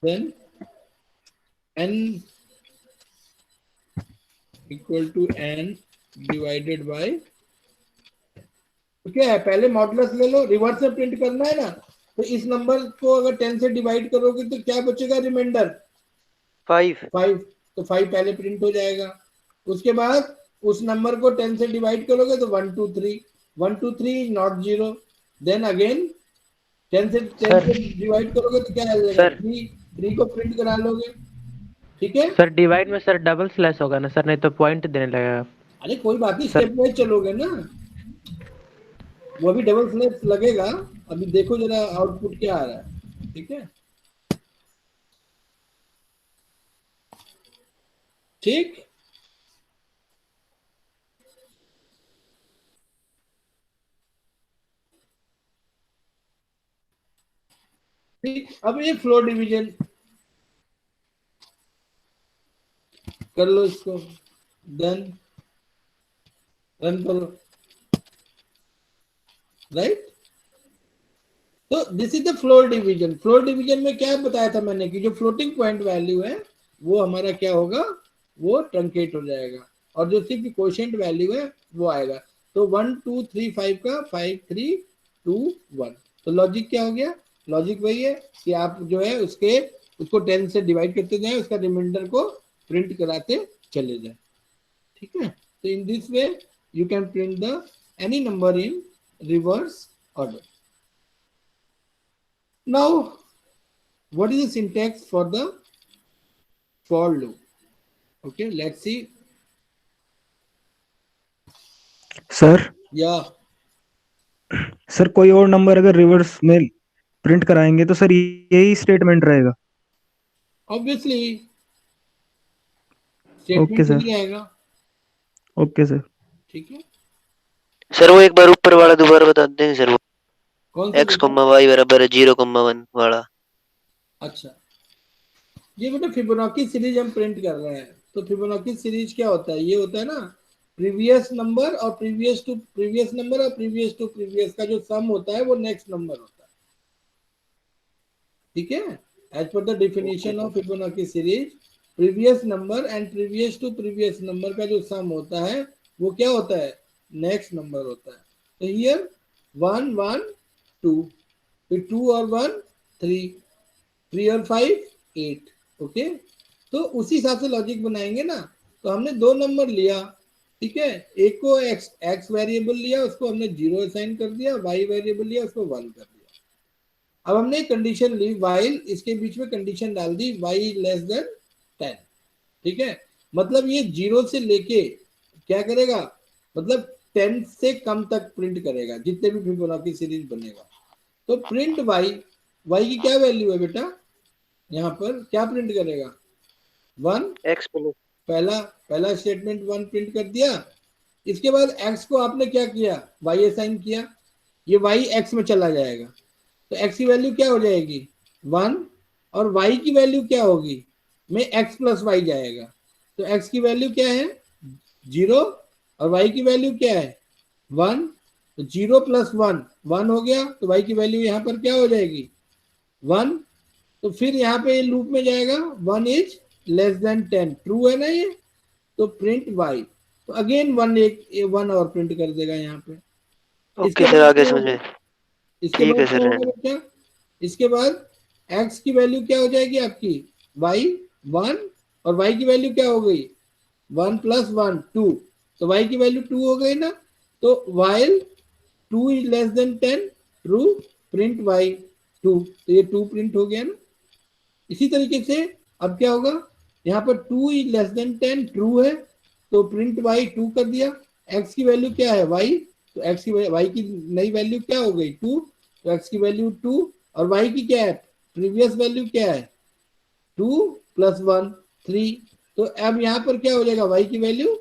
then n equal to n divided by, तो क्या है, पहले मॉडुलस ले लो, रिवर्स में प्रिंट करना है ना, तो इस नंबर को अगर 10 से डिवाइड करोगे तो क्या बचेगा, रिमाइंडर 5, तो 5 पहले प्रिंट हो जाएगा। उसके बाद उस नंबर को 10 से डिवाइड करोगे तो 1 2 3, 1 2 3 इज नॉट 0, देन अगेन 10 से डिवाइड करोगे तो क्या आ जाएगा, 3 को प्रिंट करा लोगे। ठीक है सर डिवाइड में सर डबल स्लैश होगा ना सर, नहीं तो पॉइंट देने लगेगा। अरे कोई बात नहीं, स्टेप वाइज चलोगे ना, वो भी डबल स्लैश लगेगा। अभी देखो जरा आउटपुट क्या आ रहा है। ठीक है, ठीक, ठीक। अब ये फ्लोर डिवीजन कर लो, इसको देन रन करो, राइट। तो this is the floor division. Floor division में क्या बताया था मैंने कि जो फ्लोटिंग पॉइंट वैल्यू है वो हमारा क्या होगा, वो ट्रंकेट हो जाएगा, और जो सिर्फ क्वोशिएंट वैल्यू है वो आएगा। तो 1 2 3 5 का 5 3 2 1। तो लॉजिक क्या हो गया, लॉजिक वही है कि आप जो है उसको 10 से डिवाइड करते जाए, उसका रिमाइंडर को प्रिंट कराते चले जाए। ठीक है, तो in this way you can print the any number in reverse order. Now, what is the syntax for the for loop. Okay, let's see. Sir Yeah, sir कोई और नंबर अगर रिवर्स में प्रिंट कराएंगे तो सर यही statement रहेगा। obviously okay statement sir, यही आएगा। Okay sir. ठीक है, सर वो एक बार ऊपर वाला दोबारा बता देंगे सर, वो कौन सा x बेटा? कॉमा y बराबर है 0,1 वाला। अच्छा, ये बेटा फिबोनाची सीरीज हम प्रिंट कर रहे हैं। तो फिबोनाची सीरीज क्या होता है? ये होता है ना प्रीवियस नंबर और प्रीवियस टू प्रीवियस नंबर और प्रीवियस टू प्रीवियस का जो सम होता है वो नेक्स्ट नंबर होता है। ठीक है, एज पर the definition of Fibonacci series, previous number and previous to previous number का जो सम होता है वो क्या होता है? नेक्स्ट नंबर होता है। तो हियर 1 1 2, फिर 2 और 1 3, 3 और 5 8। ओके, तो उसी हिसाब से लॉजिक बनाएंगे ना। तो हमने दो नंबर लिया, ठीक है, एक को एक्स वेरिएबल लिया, उसको हमने 0 असाइन कर दिया, वाई वेरिएबल लिया, उसको 1 कर दिया। अब हमने कंडीशन ली वाइल, इसके बीच में कंडीशन डाल दी वाई लेस देन 10। ठीक है, मतलब ये 0 से लेके क्या करेगा? मतलब 10 से कम तक प्रिंट करेगा जितने भी फिबोनाची सीरीज बनेगा। तो प्रिंट वाई, वाई की क्या वैल्यू है बेटा? यहाँ पर क्या प्रिंट करेगा? 1। x प्लस पहला स्टेटमेंट 1 प्रिंट कर दिया। इसके बाद x को आपने क्या किया? y असाइन किया, ये y x में चला जाएगा। तो x की वैल्यू क्या हो जाएगी? 1, और y की वैल्यू क्या होगी? में x प्लस वाई जाएगा। तो x की वैल्यू क्या है? 0, और y की वैल्यू क्या है? 1। तो 0 प्लस 1 1 हो गया, तो y की वैल्यू यहाँ पर क्या हो जाएगी? 1। तो फिर यहाँ पे लूप में जाएगा 1 इज लेस देन 10, ट्रू है ना ये? तो प्रिंट y, तो अगेन 1 और प्रिंट कर देगा यहाँ पे। ओके सर, आगे समझ में। इसके ठीक बाद है क्या सर। होगा बच्चा? इसके बाद x की वैल्यू क्या हो जाएगी आपकी? y 1, और y की वैल्यू क्या हो गई? 1 प्लस 1 2, तो y की वैल्यू 2 हो गई ना। तो while 2 is less than 10, true, print y 2, तो ये 2 प्रिंट हो गया ना। इसी तरीके से अब क्या होगा? यहाँ पर 2 इज लेस देन 10 ट्रू है, तो प्रिंट y 2 कर दिया। x की वैल्यू क्या है? y, तो x की y की नई वैल्यू क्या हो गई? 2, तो x की वैल्यू 2, और y की क्या है? प्रीवियस वैल्यू क्या है? 2 प्लस 1 3। तो अब यहाँ पर क्या हो जाएगा? y की वैल्यू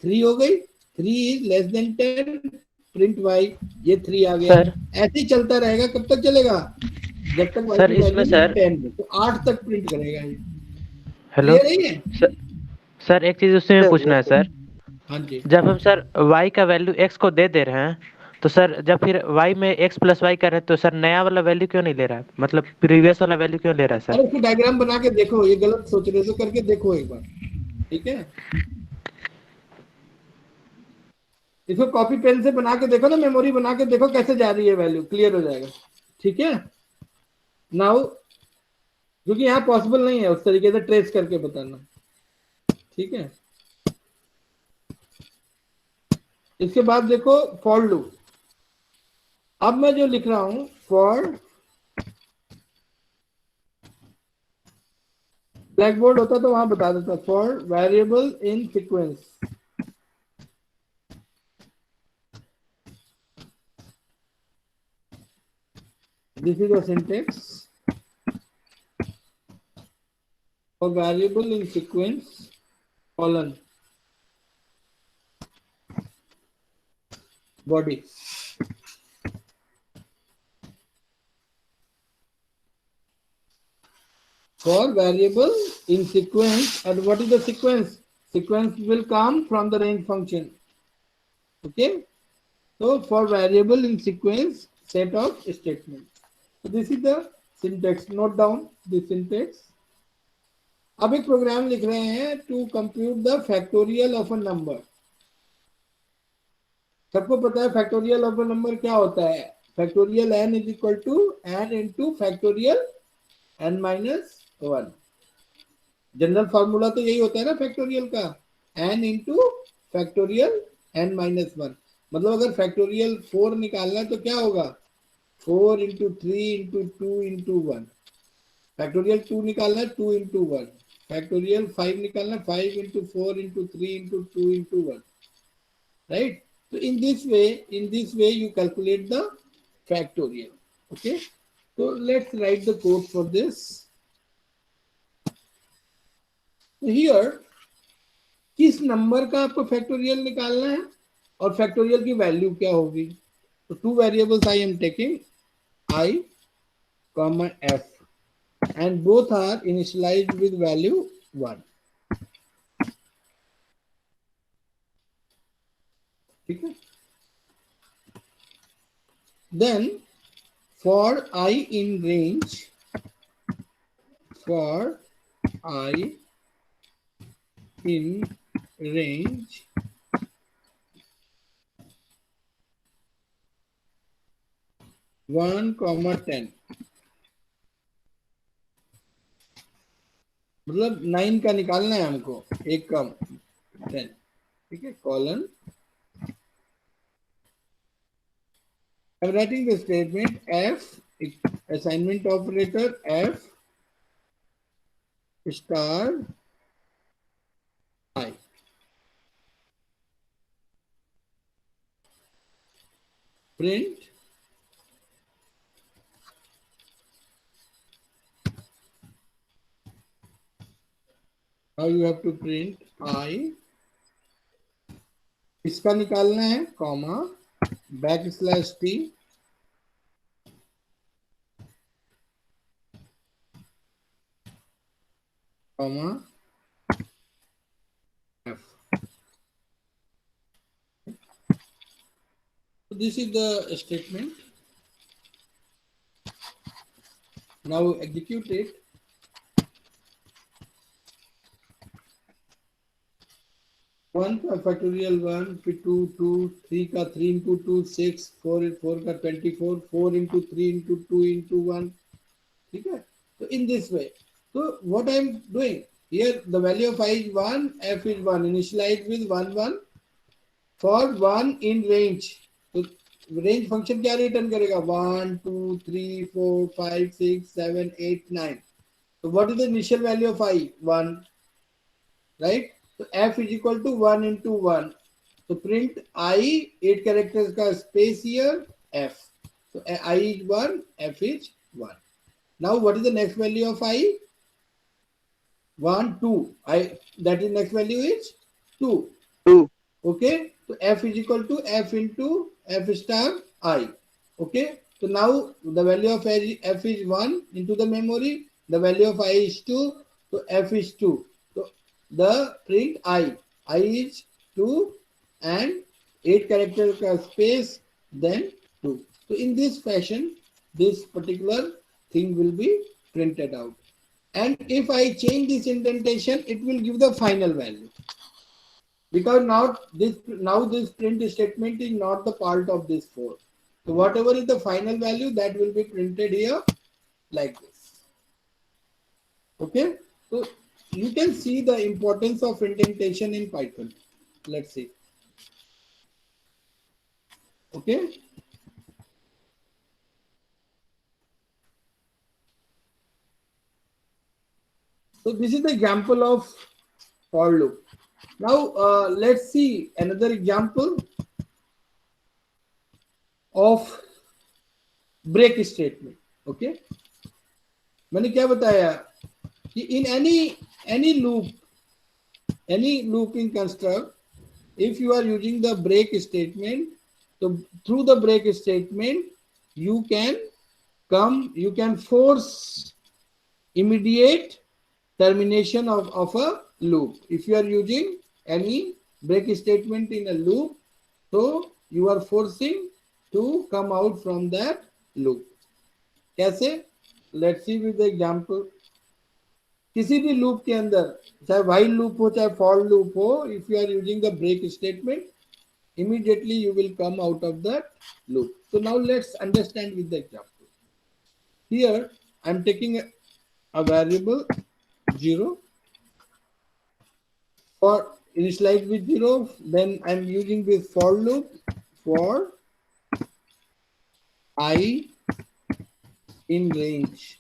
3 हो गई, 3 is less than 10, print y, ये 3 आ गया। सर ऐसे ही चलता रहेगा, कब तक चलेगा? जब तक y सर की इसमें वैल्यू सर 10 है, तो 8 तक प्रिंट करेगा ये। हेलो क्लियर है ये? सर एक चीज उसमें पूछना है सर। हाँ जी, जब हम सर y का वैल्यू x को दे रहे हैं, तो सर जब फिर y में x प्लस वाई कर रहे हैं, तो सर नया वाला वैल्यू क्यों नहीं ले रहा है? मतलब प्रीवियस वाला वैल्यू क्यों ले रहा है अरे सर? उसको डायग्राम बना के देखो, ये गलत सोच रहे हो, करके देखो एक बार। ठीक है, इसको कॉपी पेन से बना के देखो ना, मेमोरी बना के देखो कैसे जा रही है वैल्यू, क्लियर हो जाएगा। ठीक है, नाउ क्योंकि यहाँ पॉसिबल नहीं है उस तरीके से ट्रेस करके बताना। ठीक है, इसके बाद देखो फॉर लूप। अब मैं जो लिख रहा हूं, फॉर, ब्लैक बोर्ड होता तो वहां बता देता, for variable in sequence. This is the syntax for variable in sequence, colon, body. For variable in sequence, and what is the sequence? Sequence will come from the range function. Okay, so for variable in sequence, set of statements. So this is the syntax. Note down the syntax. अब एक programme लिख रहे हैं to compute the factorial of a number. सबको पता है factorial of a number क्या होता है? Factorial n is equal to n into factorial n minus 1। General formula तो यही होता है ना फैक्टोरियल का, n into factorial n minus 1। मतलब अगर फैक्टोरियल 4 निकालना है तो क्या होगा? 4 इंटू 3 इंटू 2 इंटू 1। फैक्टोरियल 2 निकालना है 2 इंटू 1। फैक्टोरियल 5 निकालना, 5 into 4 into 3 into 2 into 1, right? So in this way you calculate the factorial. Okay, so let's write the code for this. So here किस नंबर का आपको फैक्टोरियल निकालना है और factorial की वैल्यू क्या होगी? तो two variables I am taking, I comma f, and both are initialized with value 1. ठीक है? Then for I in range, for I in range one comma 10, मतलब 9 का निकालना है हमको, एक कम 10, ठीक है, colon. I'm writing the statement f, assignment operator f star I. Print now you have to print I, इसका निकालना है comma \t comma f. So this is the statement. Now execute it. One का factorial 1, फिर 2 2, 3 का 3 into 2 6, 4 4 का 24, 4 into 3 into 2 into 1. ठीक है? So in this way. So what I am doing here, the value of I is 1, f is 1, initialize with 1 1 for 1 in range. तो range function क्या return करेगा? 1 2 3 4 5 6 7 8 9. So what is the initial value of I? 1, right? So f is equal to 1 into 1. So print I, 8 characters का space here, f. So I is 1, f is 1. Now what is the next value of I? 1 2. That is next value is 2. 2. Okay. So f is equal to f into f star I. Okay. So now the value of f is 1 into the memory. The value of I is 2. So f is 2. So the print I is 2 and 8 characters का space, then 2. So in this fashion, this particular thing will be printed out. And if I change this indentation, it will give the final value. Because now this print statement is not the part of this 4. So whatever is the final value, that will be printed here like this. Okay. So you can see the importance of indentation in Python. Let's see. Okay. So this is the example of for loop. Now let's see another example of break statement. Okay. मैंने क्या बताया कि in any looping construct, if you are using the break statement, so through the break statement you can force immediate termination of a loop. If you are using any break statement in a loop, so you are forcing to come out from that loop. कैसे? Let's see with the example. किसी भी loop के अंदर, चाहे while loop हो चाहे for loop हो, if you are using the break statement, immediately you will come out of that loop. So now let's understand with the example. Here I am taking a variable 0 for initialize with 0, then I am using this for loop for I in range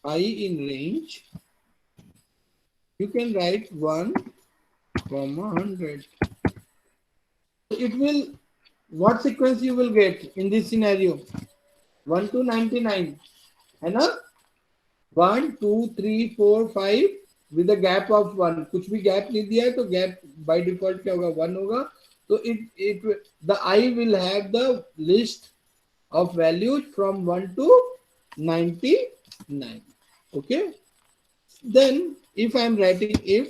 I in range, you can write 1, 100. It will, what sequence you will get in this scenario? 1 to 99, है ना? 1 2 3 4 5 with a gap of 1. कुछ भी gap नहीं दिया है तो gap by default क्या होगा? 1 होगा. तो it the I will have the list of values from 1 to 99. Okay. Then if I am writing if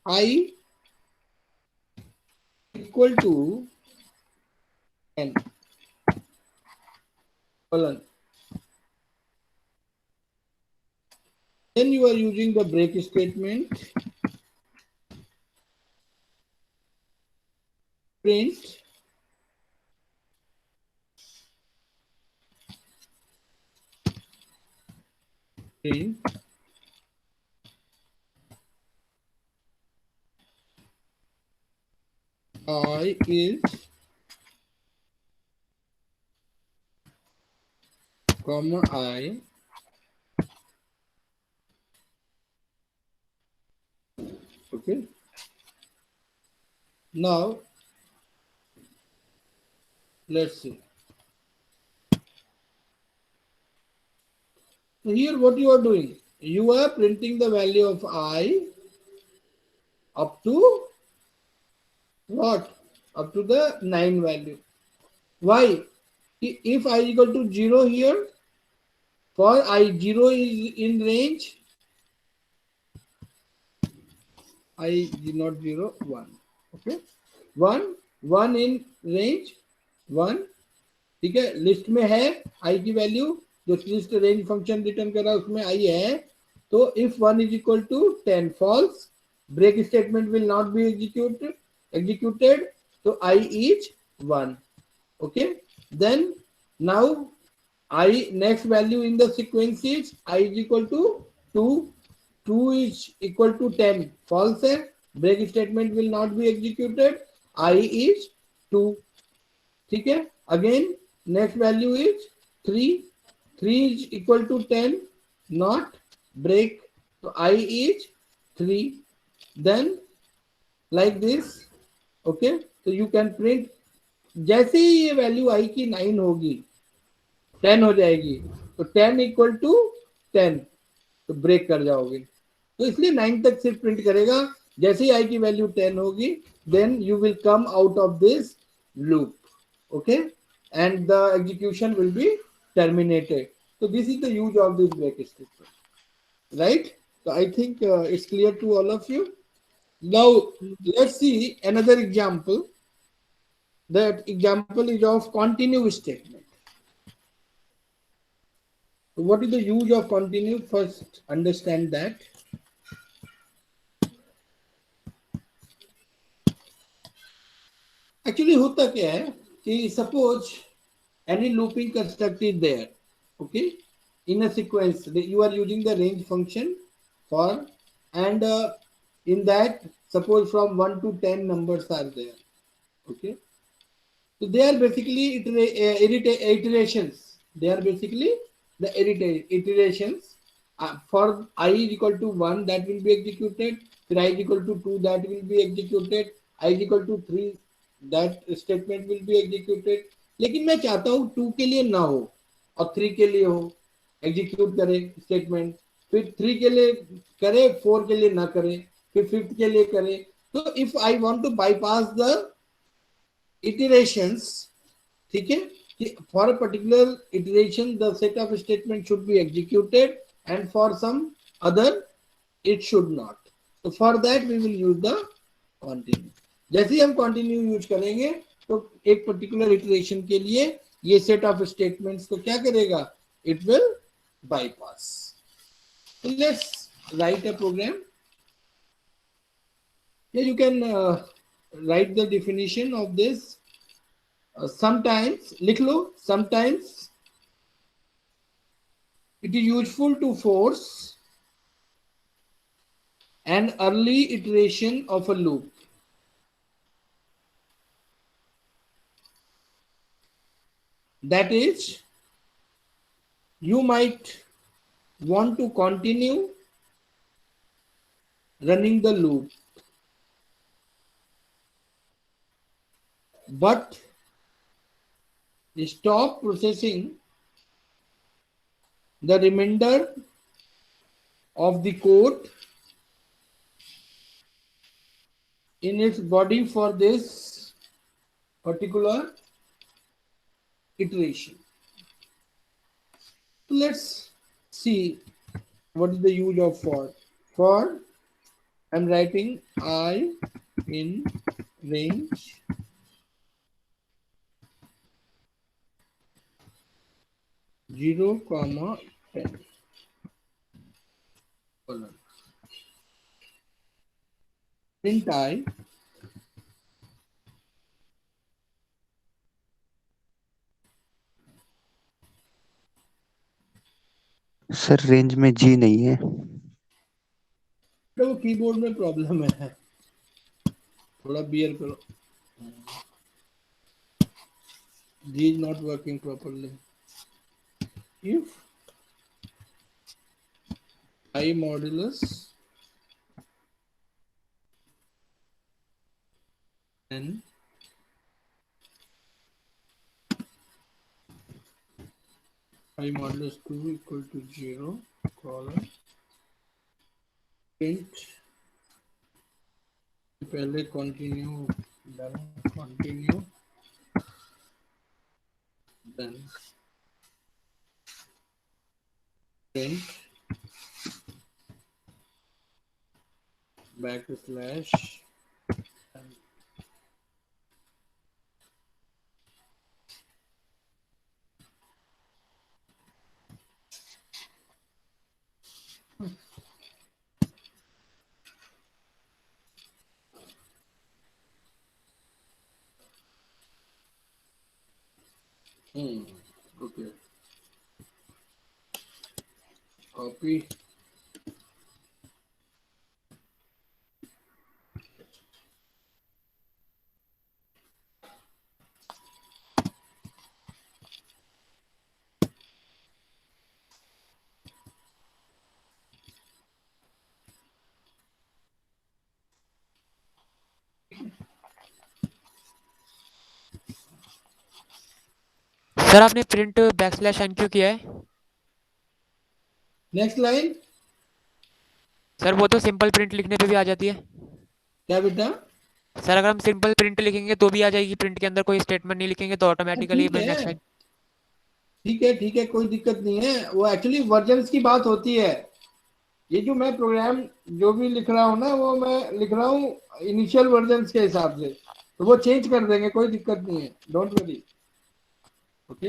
I equal to n colon, then you are using the break statement, print I is comma I okay. Now let's see. So here what you are doing, you are printing the value of I up to what? Up to the 9 value. Why? If I equal to 0 here, for I 0 is in range, I not 0 1. Okay, 1 in range 1. ठीक है, list में है I की value, जो list range function return कर रहा है उसमें I है. तो if 1 is equal to 10 false, break statement will not be executed. So I is 1. Okay, then now I next value in the sequence is I is equal to 2. 2 is equal to 10 false है, break statement will not be executed. I is 2. ठीक है, again next value is 3. 3 is equal to 10, not break, so I is 3. Then like this. Okay, so you can print. जैसे ही ये value I की 9 होगी, 10 हो जाएगी, तो 10 इक्वल टू 10, तो ब्रेक कर जाओगे. तो इसलिए 9 तक सिर्फ प्रिंट करेगा. जैसे ही I की वैल्यू 10 होगी, then you will come out of this loop. Okay, and the execution will be terminated. So this is the use of this break statement, right? So I think it's clear to all of you. Now let's see another example. That example is of continue statement. So what is the use of continue? First understand that. Actually होता क्या है कि suppose any looping construct is there, okay, in a sequence you are using the range function for, and in that suppose from 1 to 10 numbers are there. Okay, so they are basically iterations. They are basically the iterations. For I is equal to 1, that will be executed. For I is equal to 2, that will be executed. I is equal to 3, that statement will be executed. लेकिन मैं चाहता हूँ 2 के लिए ना हो और 3 के लिए हो, एग्जीक्यूट करे स्टेटमेंट, फिर 3 के लिए करे, 4 के लिए ना करे, फिर 5th के लिए करे. तो if I want to bypass the iterations, ठीक है, for a particular iteration the set of statement should be executed and for some other it should not. So for that we will use the continue. जैसे ही हम continue use करेंगे तो एक particular iteration के लिए ये set of statements को क्या करेगा, it will bypass. So let's write a program. Here you can write the definition of this. Sometimes लिख लो, sometimes it is useful to force an early iteration of a loop. That is, you might want to continue running the loop, but stop processing the remainder of the code in its body for this particular iteration. Let's see what is the use of for. For I'm writing I in range zero comma 10. Print I sir range में जी नहीं है। तो वो keyboard में problem है, थोड़ा beer करो। G is not working properly. If I modulus then I modulus 2 equal to 0 colon print पहले continue then continue then print backslash and okay, copy sir आपने प्रिंट बैकस्लैश एन क्यों किया है? Next line. Sir वो तो simple print लिखने पे भी आ जाती है। क्या बेटा? सर अगर हम सिंपल प्रिंट लिखेंगे तो भी आ जाएगी, प्रिंट के अंदर कोई स्टेटमेंट नहीं लिखेंगे तो ऑटोमेटिकली ठीक है ठीक है, कोई दिक्कत नहीं है। वो एक्चुअली वर्जन्स की बात होती है। ये जो मैं प्रोग्राम जो भी लिख रहा हूँ ना, वो मैं लिख रहा हूँ इनिशियल वर्जन्स के हिसाब से, तो वो चेंज कर देंगे, कोई दिक्कत नहीं है, डोंट वरी। ओके,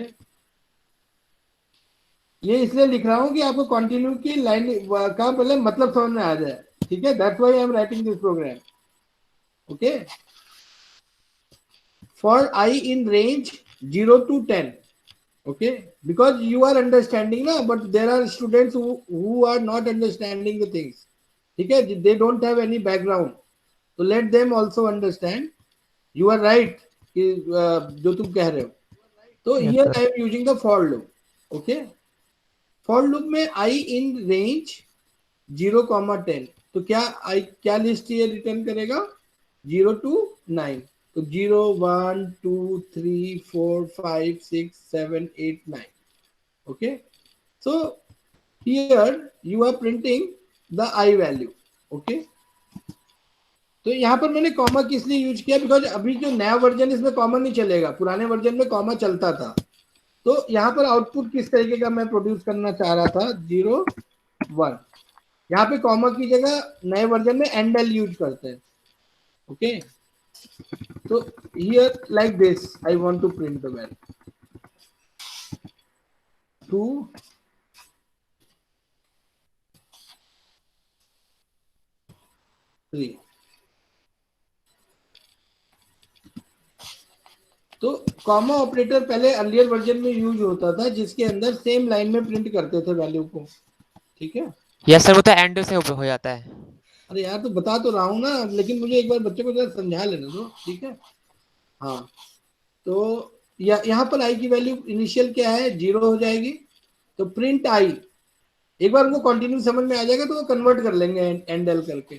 ये इसलिए लिख रहा हूँ कि आपको कंटिन्यू की लाइन का पहले मतलब समझ में आ जाए। ठीक है, that's why I am writing this program. Okay, for I in range 0 to 10. Okay, because you are understanding na, but there are students who are not understanding the things. Okay, they don't have any background, so let them also understand. You are right कि जो तुम कह रहे हो। तो here I am using the for loop. Okay, for loop में I in range 0,10, तो क्या लिस्ट ये रिटर्न करेगा? 0 to 9। तो 0, 1, 2, 3, 4, 5, 6, 7, 8, 9. Okay, so here you are printing the I value. Okay, तो यहाँ पर मैंने कॉमा किस लिए यूज किया? बिकॉज अभी जो नया वर्जन इसमें कॉमा नहीं चलेगा, पुराने वर्जन में कॉमा चलता था। तो यहाँ पर आउटपुट किस तरीके का मैं प्रोड्यूस करना चाह रहा था? 0, 1। यहाँ पे कॉमा की जगह नए वर्जन में एंड एल यूज करते हैं। Okay, so here like this I want to print the value 2, 3। तो कॉमा ऑपरेटर पहले अर्लियर वर्जन में यूज होता था, जिसके अंदर सेम लाइन में प्रिंट करते थे वैल्यू को। ठीक है, यस सर, वो तो एंड से हो जाता है। अरे यार, तो बता तो रहा हूँ ना, लेकिन मुझे एक बार बच्चे को जरा समझा लेने दो। ठीक है, हाँ, तो यहाँ पर आई की वैल्यू इनिशियल क्या है? 0 हो जाएगी। तो प्रिंट आई एक बार उनको कंटिन्यू समझ में आ जाएगा तो वो कन्वर्ट कर लेंगे एंड एल करके।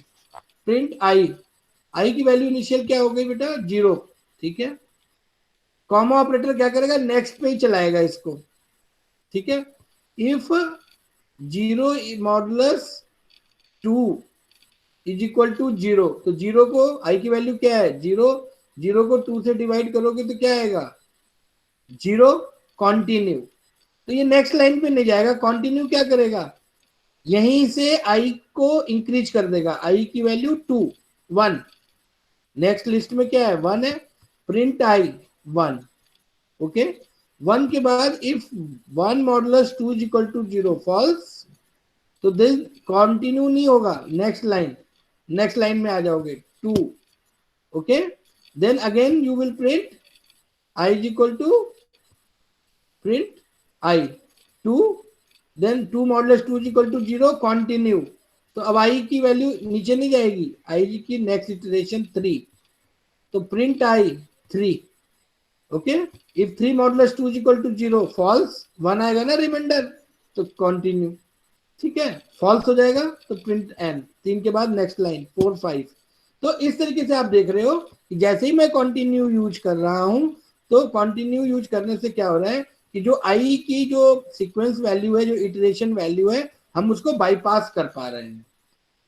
प्रिंट आई, आई की वैल्यू इनिशियल क्या हो गई बेटा 0, ठीक है। कॉमा ऑपरेटर क्या करेगा, नेक्स्ट पे ही चलाएगा इसको, ठीक है। If 0 modulus 2 is equal to 0, तो 0 को आई की वैल्यू क्या है 0, 0 को 2 से डिवाइड करोगे तो क्या आएगा 0 कंटिन्यू। तो ये नेक्स्ट लाइन पे नहीं जाएगा, कंटिन्यू क्या करेगा यहीं से आई को इंक्रीज कर देगा, आई की वैल्यू 2 1, नेक्स्ट लिस्ट में क्या है 1 है, प्रिंट आई 1, ओके। 1 के बाद if 1 modulus 2 is equal to 0 false, तो दिस कंटिन्यू नहीं होगा, नेक्स्ट लाइन में आ जाओगे 2, okay. Then again you will print I is equal to print I 2, then 2 modulus 2 is equal to 0 continue. तो अब आई की वैल्यू नीचे नहीं जाएगी, आई की नेक्स्ट इटरेशन 3, तो print I 3, okay. If 3 modulus 2 is equal to 0 false, 1 आएगा ना रिमाइंडर, तो कंटिन्यू, ठीक है। फॉल्स हो जाएगा तो प्रिंट एन, 3 के बाद नेक्स्ट लाइन 4 5। तो इस तरीके से आप देख रहे हो कि जैसे ही मैं कंटिन्यू यूज कर रहा हूं, तो कंटिन्यू यूज करने से क्या हो रहा है कि जो आई की जो सीक्वेंस वैल्यू है, जो इटरेशन वैल्यू है, हम उसको बाईपास कर पा रहे हैं,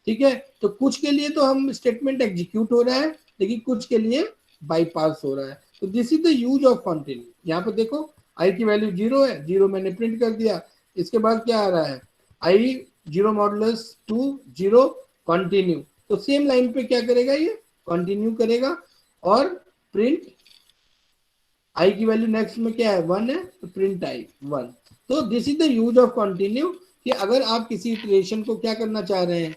ठीक है। तो कुछ के लिए तो हम स्टेटमेंट एग्जीक्यूट हो रहा है, लेकिन कुछ के लिए बाईपास हो रहा है। तो this is the use of continue. यहाँ पे देखो आई की वैल्यू 0 है, 0 मैंने प्रिंट कर दिया, इसके बाद क्या आ रहा है आई 0 मॉडुलस 2 0 कंटिन्यू, तो सेम लाइन पे क्या करेगा ये कंटिन्यू करेगा, और प्रिंट आई की वैल्यू नेक्स्ट में क्या है 1 है, तो प्रिंट आई 1। तो this is the use of continue, कि अगर आप किसी इटरेशन को क्या करना चाह रहे हैं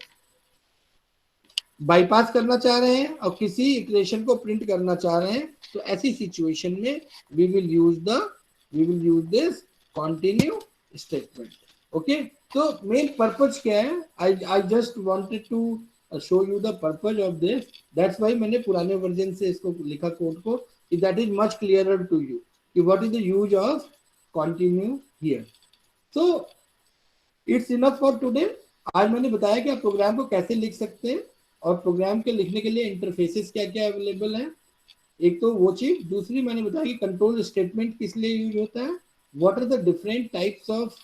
बाईपास करना चाह रहे हैं और किसी इटरेशन को प्रिंट करना चाह रहे हैं, तो ऐसी सिचुएशन में we will use this continue statement, okay. तो मेन पर्पज क्या है, I just wanted to show you the purpose of this, that's why मैंने पुराने वर्जन से इसको लिखा कोड को, that is much clearer to you कि what is the use of continue here. So it's enough for today. आज मैंने बताया कि आप प्रोग्राम को कैसे लिख सकते हैं, और प्रोग्राम के लिखने के लिए इंटरफेसेस क्या क्या अवेलेबल है, एक तो वो चीज, दूसरी मैंने बताया कि कंट्रोल स्टेटमेंट किस लिए यूज होता है, what are the different types of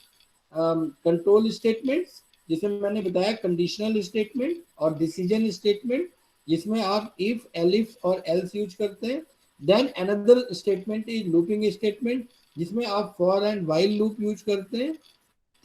control statements, जिसमें मैंने बताया कंडीशनल स्टेटमेंट और डिसीजन स्टेटमेंट, जिसमें आप इफ एलिफ और एल्स यूज करते हैं। Then another statement is looping statement, जिसमें आप for and while loop use करते हैं।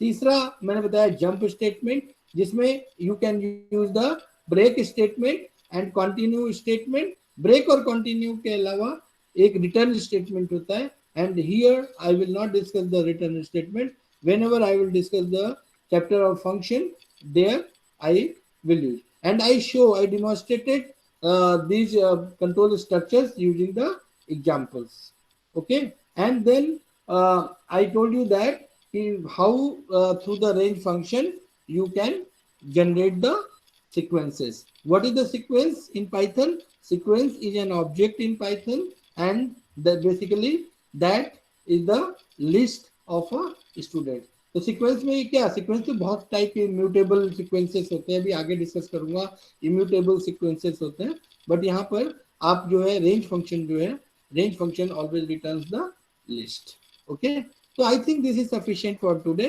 तीसरा मैंने बताया जंप स्टेटमेंट, जिसमें you can use the break statement and continue statement. Break और कंटिन्यू के अलावा एक रिटर्न स्टेटमेंट होता है, and here I will not discuss the return statement, whenever I will discuss the chapter of function, there I will use, and I demonstrated these control structures using the examples, okay. And then I told you that how through the range function you can generate the sequences. What is the sequence in Python? Sequence is an object in Python, and basically that is the list of a student. तो sequence में क्या, sequence तो बहुत type के immutable sequences होते हैं, अभी आगे डिस्कस करूंगा इम्यूटेबल सीक्वेंसेस होते हैं, बट यहाँ पर आप जो है रेंज फंक्शन जो है, range function always returns the list, okay. तो I think this is sufficient for today.